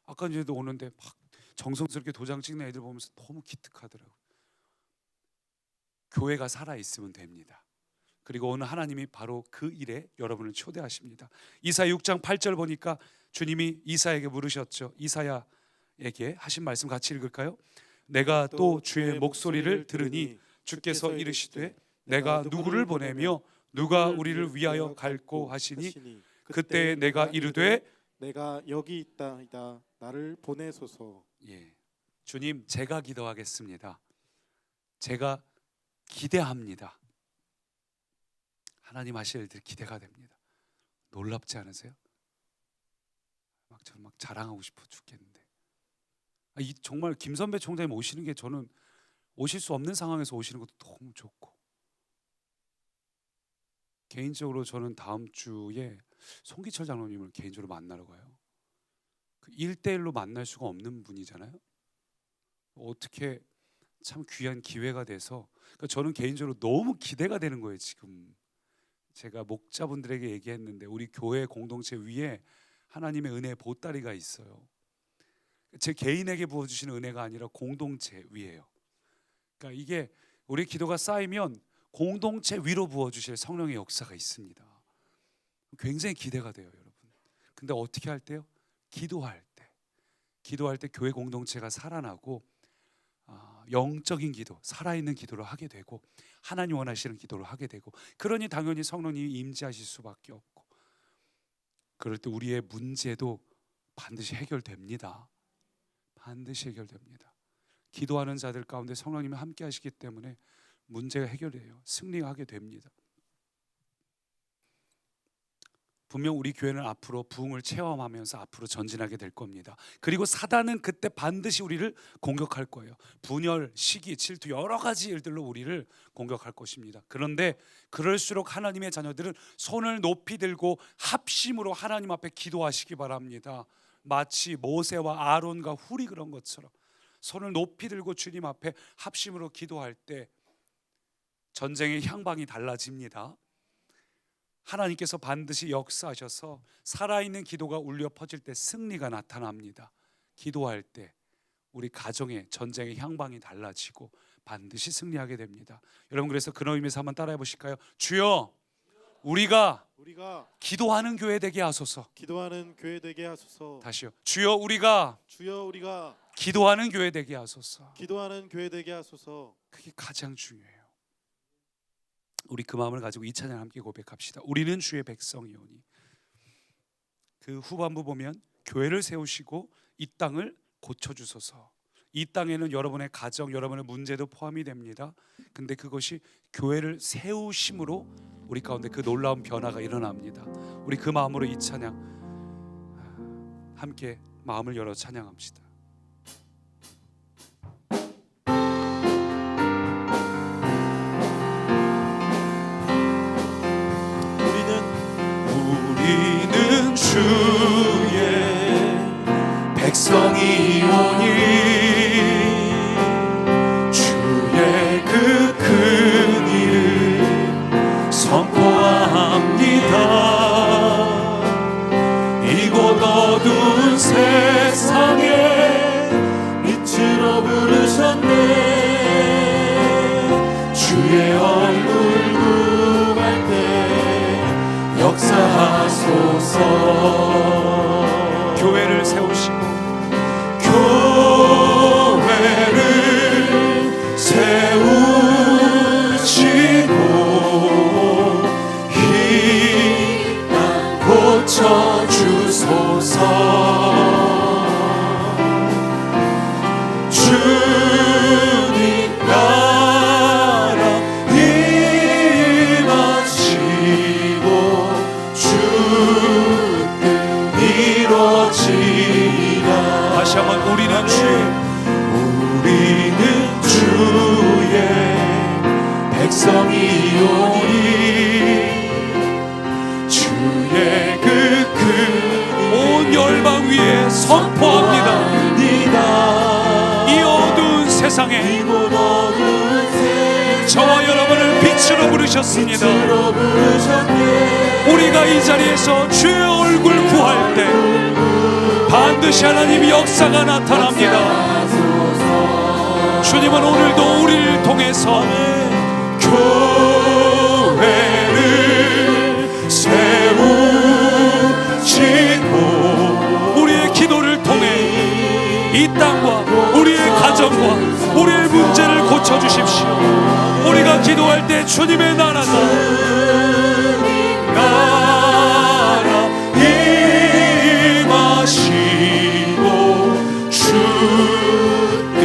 아까 전에도 오는데 막 정성스럽게 도장 찍는 애들 보면서 너무 기특하더라고요. 교회가 살아있으면 됩니다. 그리고 오늘 하나님이 바로 그 일에 여러분을 초대하십니다. 이사야 6장 8절 보니까 주님이 이사야에게 물으셨죠. 이사야에게 하신 말씀 같이 읽을까요? 내가 또 주의 목소리를 들으니 주께서 이르시되 내가 누구를 보내며 누가 우리를 위하여 갈고 하시니 그때 내가 이르되 내가 여기 있다이다, 나를 보내소서. 예, 주님, 제가 기도하겠습니다. 제가 기대합니다. 하나님 하실 일들 기대가 됩니다. 놀랍지 않으세요? 저는 막 자랑하고 싶어 죽겠는데, 정말 김선배 총장님 오시는 게, 저는 오실 수 없는 상황에서 오시는 것도 너무 좋고, 개인적으로 저는 다음 주에 송기철 장로님을 개인적으로 만나러 가요. 그 1대1로 만날 수가 없는 분이잖아요. 어떻게 참 귀한 기회가 돼서, 그러니까 저는 개인적으로 너무 기대가 되는 거예요. 지금 제가 목자분들에게 얘기했는데 우리 교회 공동체 위에 하나님의 은혜의 보따리가 있어요. 제 개인에게 부어주시는 은혜가 아니라 공동체 위에요. 그러니까 이게 우리 기도가 쌓이면 공동체 위로 부어주실 성령의 역사가 있습니다. 굉장히 기대가 돼요, 여러분. 근데 어떻게 할 때요? 기도할 때 교회 공동체가 살아나고 영적인 기도, 살아있는 기도를 하게 되고 하나님 원하시는 기도를 하게 되고, 그러니 당연히 성령님이 임재하실 수밖에 없고, 그럴 때 우리의 문제도 반드시 해결됩니다. 반드시 해결됩니다. 기도하는 자들 가운데 성령님이 함께 하시기 때문에 문제가 해결돼요. 승리하게 됩니다. 분명 우리 교회는 앞으로 부흥을 체험하면서 앞으로 전진하게 될 겁니다. 그리고 사단은 그때 반드시 우리를 공격할 거예요. 분열, 시기, 질투 여러 가지 일들로 우리를 공격할 것입니다. 그런데 그럴수록 하나님의 자녀들은 손을 높이 들고 합심으로 하나님 앞에 기도하시기 바랍니다. 마치 모세와 아론과 훌이 그런 것처럼 손을 높이 들고 주님 앞에 합심으로 기도할 때 전쟁의 향방이 달라집니다. 하나님께서 반드시 역사하셔서 살아있는 기도가 울려 퍼질 때 승리가 나타납니다. 기도할 때 우리 가정의 전쟁의 향방이 달라지고 반드시 승리하게 됩니다. 여러분, 그래서 그런 의미에서 한번 따라해 보실까요? 주여, 우리가 기도하는 교회 되게 하소서. 기도하는 교회 되게 하소서. 다시요. 주여, 우리가 기도하는 교회 되게 하소서. 기도하는 교회 되게 하소서. 그게 가장 중요해요. 우리 그 마음을 가지고 이 찬양 함께 고백합시다. 우리는 주의 백성이오니. 그 후반부 보면 교회를 세우시고 이 땅을 고쳐주소서. 이 땅에는 여러분의 가정, 여러분의 문제도 포함이 됩니다. 근데 그것이 교회를 세우심으로 우리 가운데 그 놀라운 변화가 일어납니다. 우리 그 마음으로 이 찬양 함께 마음을 열어 찬양합시다. 우리는 주의 백성이오니 주의 그 큰 일을 선포합니다. 이곳 어두운 세상에 빛으로 부르셨네. 주의 얼굴 구할 때 역사하소서. 교회를 세우시고 교회를 세우시고 이 땅 고쳐주소서. 주님 나라 임하시고 주 뜻 이루어지리라. 다시 한번 우리는 주의 백성이오니 주의 그 큰 온 열방 위에 선포합니다. 이 어두운 세상에 저와 여러분을 빛으로 부르셨습니다. 우리가 이 자리에서 주의 얼굴 구할 때 반드시 하나님의 역사가 나타납니다. 주님은 오늘도 우리를 통해서 교회를 세우시고 우리의 기도를 통해 이 땅과 우리의 가정과 우리의 문제를 고쳐주십시오. 우리가 기도할 때 주님의 나라 임하시고 주 뜻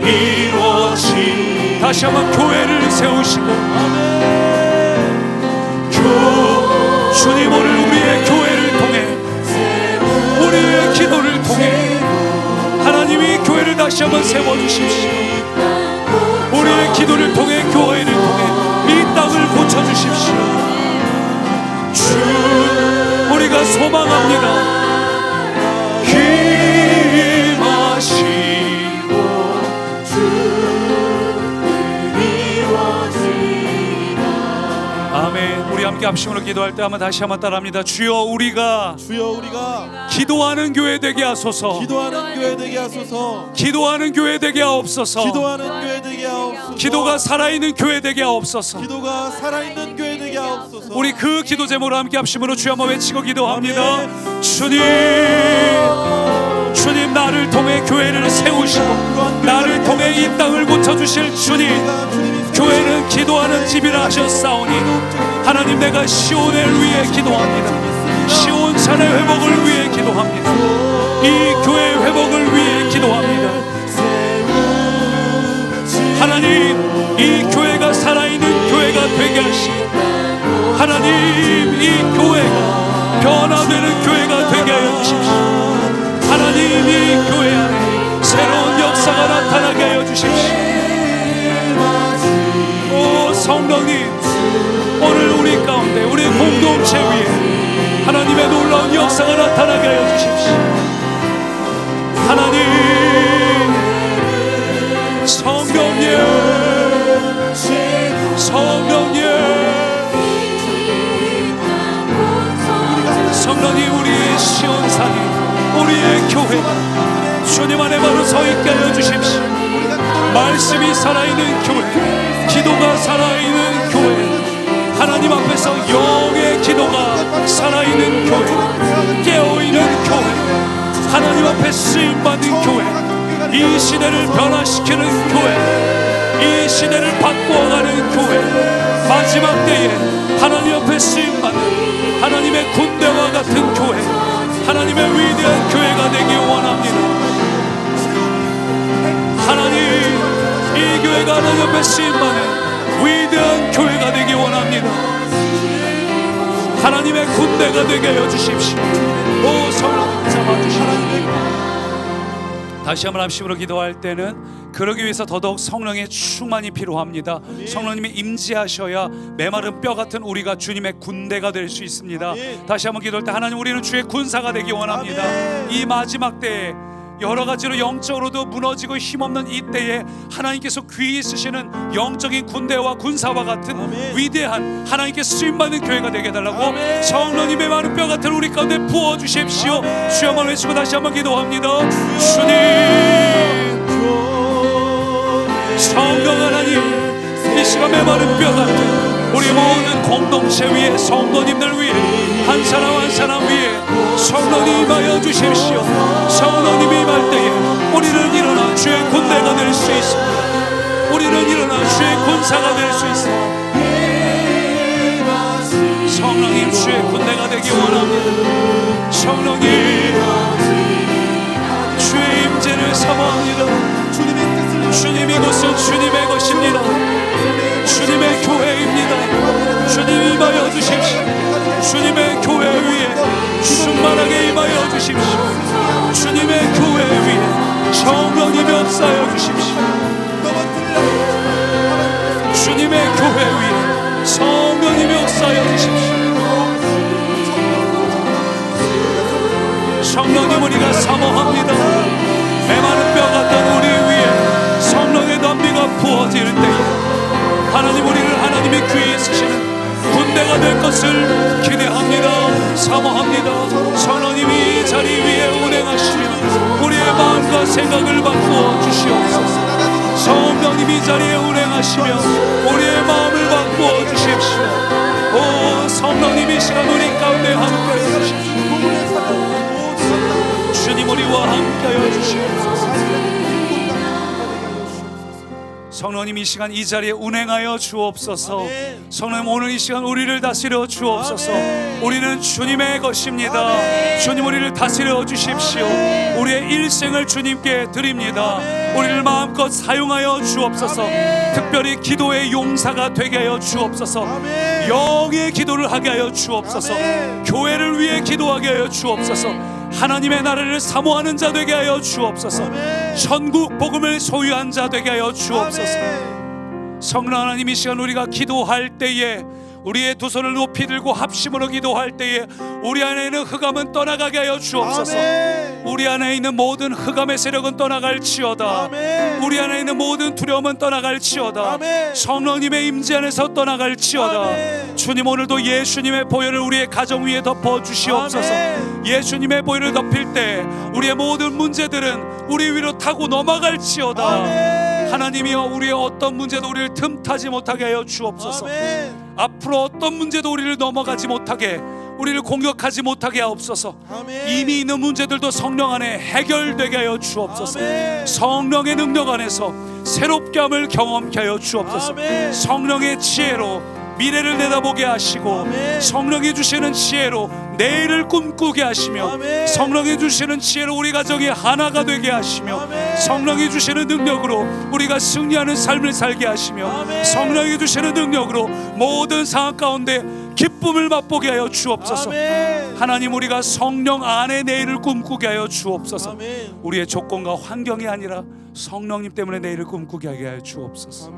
이루어지. 다시 한번 교회를 세우시고 주님 오늘 우리의 교회를 통해 우리의 기도를 통해 하나님이 교회를 다시 한번 세워주십시오. 우리의 기도를 통해 교회를 통해 이 땅을 고쳐주십시오. 주 우리가 소망합니다. 힘하시고 주 이루어지리라. 아멘. 우리 함께 합심으로 기도할 때 한번 다시 한번 따라합니다. 주여 우리가 기도하는 교회 되게 하소서. 기도하는 교회 되게 하소서. 기도하는 교회 되게 하옵소서. 기도하는 교회 되게 하옵소서. 기도가 살아있는 교회 되게 하옵소서. 기도가 살아있는 교회 되게 하옵소서. 우리 그 기도 제목으로 함께 합심으로 주여 한번 외치고 기도합니다. 아멘. 주님 나를 통해 교회를 세우시고 나를 통해 이 땅을 고쳐주실 주님. 교회는 기도하는 집이라 하셨사오니 하나님 내가 시온을 위해 기도합니다. 시온 산의 회복을 위해 기도합니다. 이 교회 회복을 위해 기도합니다. 하나님 이 교회가 살아있는 교회가 되게 하시고 하나님 이 교회가 공동체 위에 하나님의 놀라운 역사가 나타나게 하여 주십시오. 하나님, 성령님, 성령님, 성령님, 우리의 시온산이, 우리의 교회, 주님 안에 바로 서 있게 하여 주십시오. 말씀이 살아있는 교회, 기도가 살아있는 교회, 하나님 앞에서 영의 기도가 살아있는 교회, 깨어있는 교회, 하나님 앞에 쓰임받는 교회, 이 시대를 변화시키는 교회, 이 시대를 바꾸어가는 교회, 마지막 때에 하나님 앞에 쓰임받는 하나님의 군대와 같은 교회, 하나님의 위대한 교회가 되기 원합니다. 하나님, 이 교회가 하나님 앞에 쓰임받는 위대한 교회가 되기 원합니다. 하나님의 군대가 되게 하여 주십시오. 오 성령 잡아주시옵소서. 다시 한번 합심으로 기도할 때는 그러기 위해서 더더욱 성령의 충만이 필요합니다. 성령님이 임재하셔야 메마른 뼈 같은 우리가 주님의 군대가 될 수 있습니다. 다시 한번 기도할 때 하나님, 우리는 주의 군사가 되기 원합니다. 이 마지막 때에 여러 가지로 영적으로도 무너지고 힘없는 이 때에 하나님께서 귀히 쓰시는 영적인 군대와 군사와 같은 위대한 하나님께 쓰임받는 교회가 되게 해달라고 성령님의 많은 뼈 같은 우리 가운데 부어주십시오. 주여만 외치고 다시 한번 기도합니다. 주님, 성령 하나님, 이 시간 메마른 뼈 같은 우리 모든 공동체 위에, 성도님들 위에, 한 사람 한 사람 위에 성령님 임하여 주십시오. 성령님이 임할 때에 우리는 일어나 주의 군대가 될 수 있습니다. 우리는 일어나 주의 군사가 될 수 있습니다. 성령님, 주의 군대가 되기 원합니다. 성령님, 주의 임재를 사모합니다. 주님, 이곳은 주님의 것입니다. 주님의 교회입니다. 주님 임하여 주십시오. 주님의 교회 위에 충만하게 임하여 주십시오. 주님의 교회 위에 성령님이 역사하여 주십시오. 주님의 교회 위에 성령님이 역사하여 주십시오. 성령님, 우리가 사모합니다. 메마른 뼈 같던 우리 위에 성령의 담비가 부어질 때에 하나님, 우리를 하나님이 귀히 쓰시는 군대가 될 것을 기대합니다. 사모합니다. 성령님이 이 자리 위에 운행하시며 우리의 마음과 생각을 바꾸어 주시옵소서. 성령님이 이 자리에 운행하시며 우리의 마음을 바꾸어 주십시오. 오 성령님이 시간 우리 가운데 함께하여 주십시오. 주님, 우리와 함께하여 주시옵소서. 성령님, 이 시간 이 자리에 운행하여 주옵소서. 성령님, 오늘 이 시간 우리를 다스려 주옵소서. 우리는 주님의 것입니다. 주님, 우리를 다스려 주십시오. 우리의 일생을 주님께 드립니다. 우리를 마음껏 사용하여 주옵소서. 특별히 기도의 용사가 되게 하여 주옵소서. 영의 기도를 하게 하여 주옵소서. 교회를 위해 기도하게 하여 주옵소서. 하나님의 나라를 사모하는 자 되게 하여 주옵소서. 천국 복음을 소유한 자 되게 하여 주옵소서. 성령 하나님, 이 시간 우리가 기도할 때에 우리의 두 손을 높이 들고 합심으로 기도할 때에 우리 안에 있는 흑암은 떠나가게 하여 주옵소서. 우리 안에 있는 모든 흑암의 세력은 떠나갈지어다. 우리 안에 있는 모든 두려움은 떠나갈지어다. 성령님의 임재 안에서 떠나갈지어다. 주님, 오늘도 예수님의 보혈을 우리의 가정 위에 덮어 주시옵소서. 예수님의 보혈을 덮일 때 우리의 모든 문제들은 우리 위로 타고 넘어갈지어다. 하나님이여, 우리의 어떤 문제도 우리를 틈타지 못하게 하여 주옵소서. 앞으로 어떤 문제도 우리를 넘어가지 못하게, 우리를 공격하지 못하게 하옵소서. 이미 있는 문제들도 성령 안에 해결되게 하여 주옵소서. 성령의 능력 안에서 새롭게 함을 경험케 하여 주옵소서. 성령의 지혜로 미래를 내다보게 하시고, 성령이 주시는 지혜로 내일을 꿈꾸게 하시며, 성령이 주시는 지혜로 우리 가정이 하나가 되게 하시며, 성령이 주시는 능력으로 우리가 승리하는 삶을 살게 하시며, 성령이 주시는 능력으로 모든 상황 가운데 기쁨을 맛보게 하여 주옵소서. 하나님, 우리가 성령 안에 내일을 꿈꾸게 하여 주옵소서. 우리의 조건과 환경이 아니라 성령님 때문에 내일을 꿈꾸게 하게 하여 주옵소서.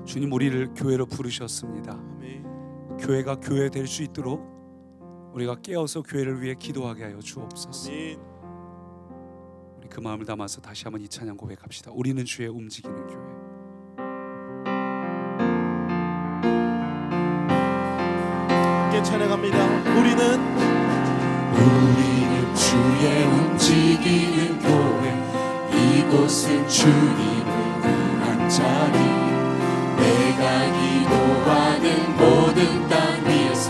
주님, 우리를 교회로 부르셨습니다. 교회가 교회 될 수 있도록 우리가 깨어서 교회를 위해 기도하게 하여 주옵소서. 아멘. 우리 그 마음을 담아서 다시 한번 이 찬양 고백합시다. 우리는 주의 움직이는 교회. 함께 찬양합니다. 우리는 주의 움직이는 교회 이곳은 주님을 위한 자리 내가 기도하는 모든 땅 위에서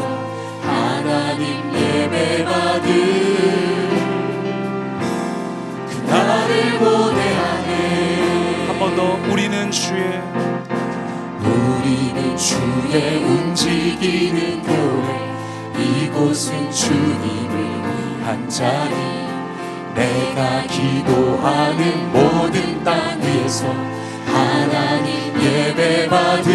하나님 예배받을 그날을 고대하네. 한 번 더. 우리는 주의 움직이는 교회 이곳은 주님을 위한 자리 내가 기도하는 모든 땅 위에서 하나님 예배받을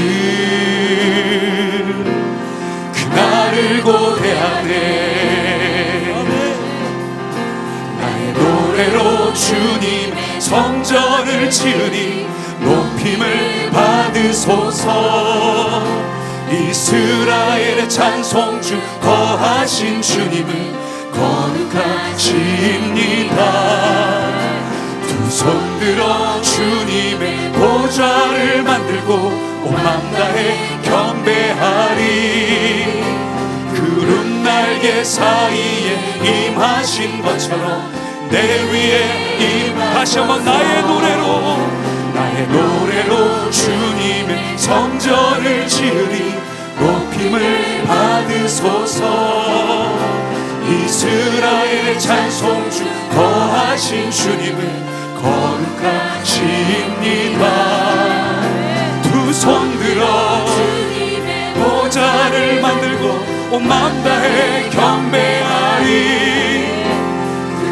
그날을 고대하네. 나의 노래로 주님 성전을 지으니 높임을 받으소서. 이스라엘의 찬송주 거하신 주님은 거룩하십니다. 두 손 들어 주님의 보좌를 만들고 온 맘 다해 경배하리. 구름 날개 사이에 임하신 것처럼 내 위에 다시 한번 나의 노래로 주님의 성전을 지으리. 높임을 받으소서. 이스라엘의 찬송주 거하신 주님은 거룩하십니다. 두 손 들어 주님의 보좌를 만들고 온 맘 다해 경배하리.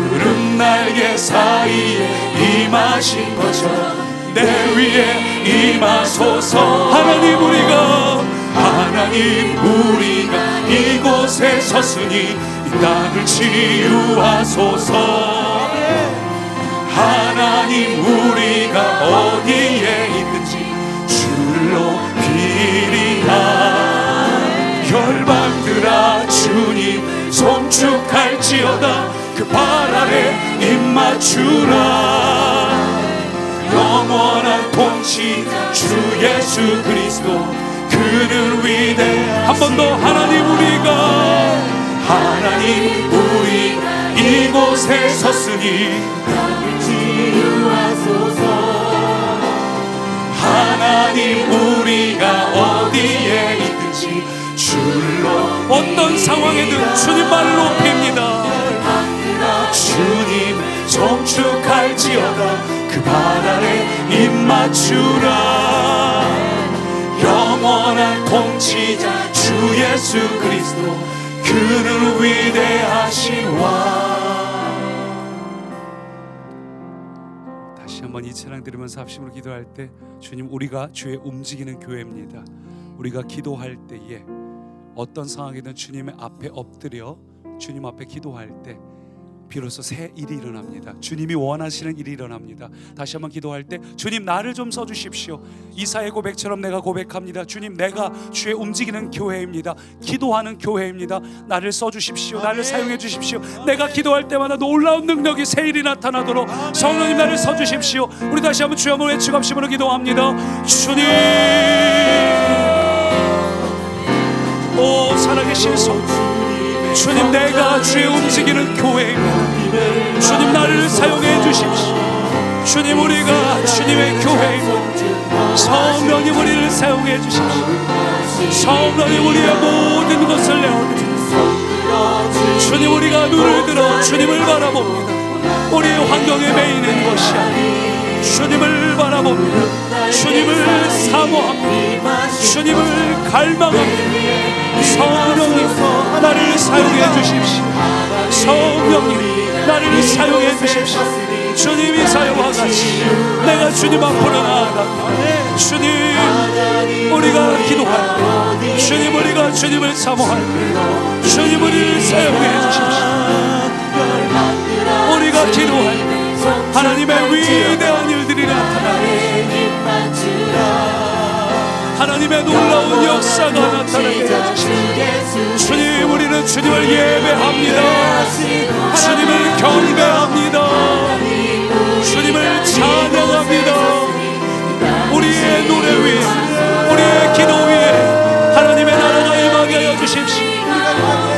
구름 날개 사이에 임하신 것처럼 내 위에 임하소서. 하나님 우리가 이곳에 섰으니 이 땅을 치유하소서. 하나님 우리가 어디에 있든지 주를 높이리라. 열방들아 주님 송축할지어다. 그 발 아래 입 맞추라. 영원한 통치자 주 예수 그리스도 그는 위대. 한 번 더. 하나님 우리가 이곳에 섰으니 치유하소서. 하나님 우리가 어디에 있든지 주를 어떤 상황에든 주님만을 높입니다. 주님 송축할지어다. 그 발 아래 입 맞추라. 영원한 통치자 주 예수 그리스도 그는 위대하신 왕. 다시 한번 이 찬양 들으면서 합심으로 기도할 때 주님 우리가 주의 움직이는 교회입니다. 우리가 기도할 때에 어떤 상황이든 주님의 앞에 엎드려 주님 앞에 기도할 때 비로소 새 일이 일어납니다. 주님이 원하시는 일이 일어납니다. 다시 한번 기도할 때 주님 나를 좀 써주십시오. 이사의 고백처럼 내가 고백합니다. 주님 내가 주의 움직이는 교회입니다. 기도하는 교회입니다. 나를 써주십시오. 나를 사용해 주십시오. 내가 기도할 때마다 놀라운 능력이 새 일이 나타나도록 성령님 나를 써주십시오. 우리 다시 한번 주여 한번 외치고 합심으로 기도합니다. 주님 오 살아계신 성 주님 내가 주의 움직이는 교회입니다. 주님 나를 사용해 주십시오. 주님 우리가 주님의 교회입니다. 성령님 우리를 사용해 주십시오. 성령님 우리의 모든 것을 내어드립니다. 주님 우리가 눈을 들어 주님을 바라봅니다. 우리의 환경에 매이는 것이 아니라 주님을 바라봅니다. 주님을 사모합니다. 주님을 갈망합니다. 성령님 나를 사용해 주십시오. 성령님 나를 사용해 주십시오. 주님 이사야와 같이 내가 주님 앞으로 나아갑니다. 주님 우리가 기도할 때 주님 우리가 주님을 사모할 때 주님 우리를 사용해 주십시오. 우리가 기도할 때 하나님의 위대한 일들이 나타나게 하나님의 놀라운 역사가 나타나게 해주십시오. 주님을 예배합니다. 주님을 경배합니다. 주님을 찬양합니다. 우리의 노래 위에, 우리의 기도 위에 하나님의 나라가 임하게 하여 주십시오.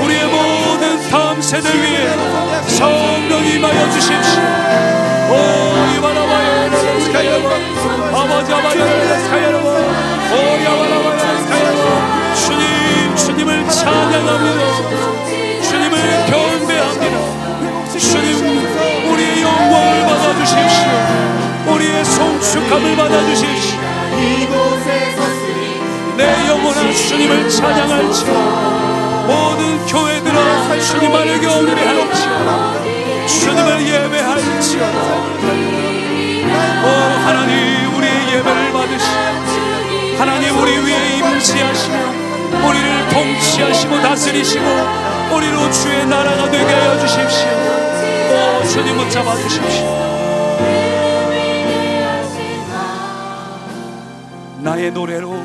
우리의 모든 다음 세대 위에 성령이 임하여 주십시오. 오 이바라바야 스카야바 아버지 아바야 스카야바 오 야바라바야 스카야바 주님을 찬양합니다. 주님을 경배합니다. 주님 우리의 영광을 받아주십시오. 우리의 송축함을 받아주십시오. 내 영혼아 주님을 찬양할지어다. 모든 교회들아 주님만을 경배할지어다. 주님을 예배할지어다. 오 하나님 우리의 예배를 받으시고 하나님 우리 위에 임재하시며 우리를 통치하시고 다스리시고 우리로 주의 나라가 되게 하여 주십시오. 오 주님 붙잡아 주십시오. 나의 노래로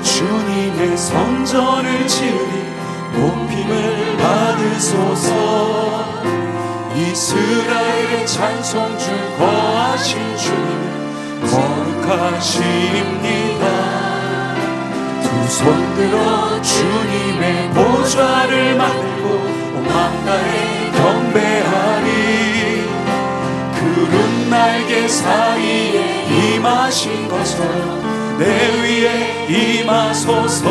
주님의 성전을 지으리 높임을 받으소서. 이스라엘의 찬송 중 거하신 주님 거룩하십니다. 두 손 들어 주님의 보좌를 만들고 온 만나에 경배하리. 구름 날개 사이에 임하신 것처럼 내 위에 임하소서.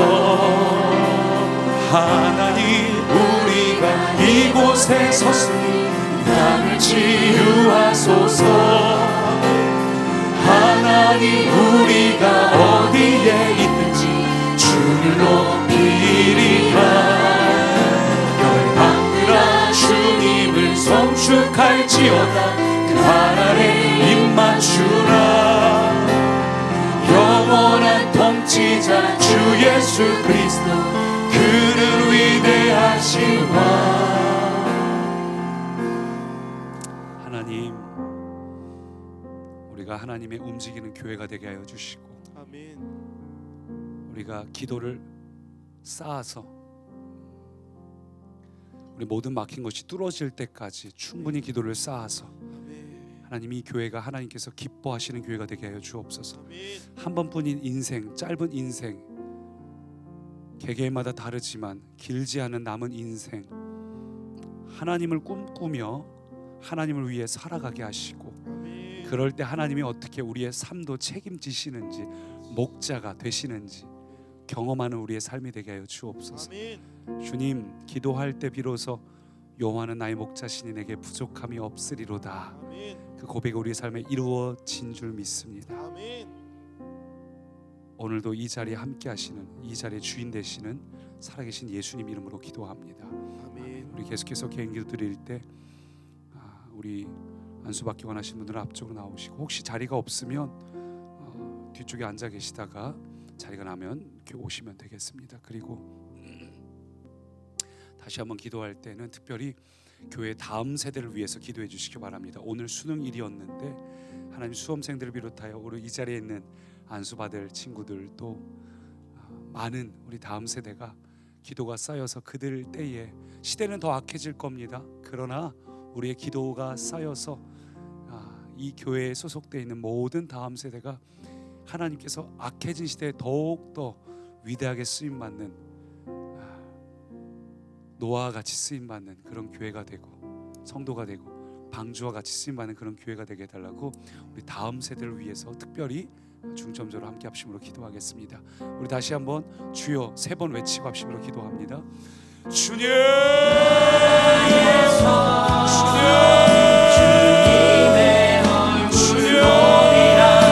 하나님 우리가 이곳에 섰으니 땅을 치유하소서. 하나님 우리가 어디에 있든지 주를 높이리라. 열방들아 주님을 송축할지어다. 그 발 아래 입 맞추라. 영원한 통치자 주 예수 그리스도 그는 위대하시와. 하나님 우리가 하나님의 움직이는 교회가 되게 하여 주시고 아멘. 우리가 기도를 쌓아서 우리 모든 막힌 것이 뚫어질 때까지 충분히 기도를 쌓아서 하나님 이 교회가 하나님께서 기뻐하시는 교회가 되게 하여 주옵소서. 한 번뿐인 인생, 짧은 인생, 개개인마다 다르지만 길지 않은 남은 인생, 하나님을 꿈꾸며 하나님을 위해 살아가게 하시고 그럴 때 하나님이 어떻게 우리의 삶도 책임지시는지 목자가 되시는지 경험하는 우리의 삶이 되게 하여 주옵소서. 주님 기도할 때 비로소 여호와는 나의 목자시니 내게 부족함이 없으리로다. 그 고백이 우리의 삶에 이루어진 줄 믿습니다. 오늘도 이 자리에 함께 하시는 이 자리의 주인 되시는 살아계신 예수님 이름으로 기도합니다. 우리 계속해서 개인 기도 드릴 때 우리 안수받기 원하시는 분들은 앞쪽으로 나오시고 혹시 자리가 없으면 뒤쪽에 앉아 계시다가 자리가 나면 이렇게 오시면 되겠습니다. 그리고 다시 한번 기도할 때는 특별히 교회 다음 세대를 위해서 기도해 주시기 바랍니다. 오늘 수능일이었는데 하나님 수험생들을 비롯하여 오늘 이 자리에 있는 안수받을 친구들 또 많은 우리 다음 세대가 기도가 쌓여서 그들 때에 시대는 더 악해질 겁니다. 그러나 우리의 기도가 쌓여서 이 교회에 소속되어 있는 모든 다음 세대가 하나님께서 악해진 시대에 더욱더 위대하게 쓰임받는 노아와 같이 쓰임받는 그런 교회가 되고 성도가 되고 방주와 같이 쓰임받는 그런 교회가 되게 해달라고 우리 다음 세대를 위해서 특별히 중점적으로 함께 합심으로 기도하겠습니다. 우리 다시 한번 주여 3번 외치고 합심으로 기도합니다. 주님, 주님.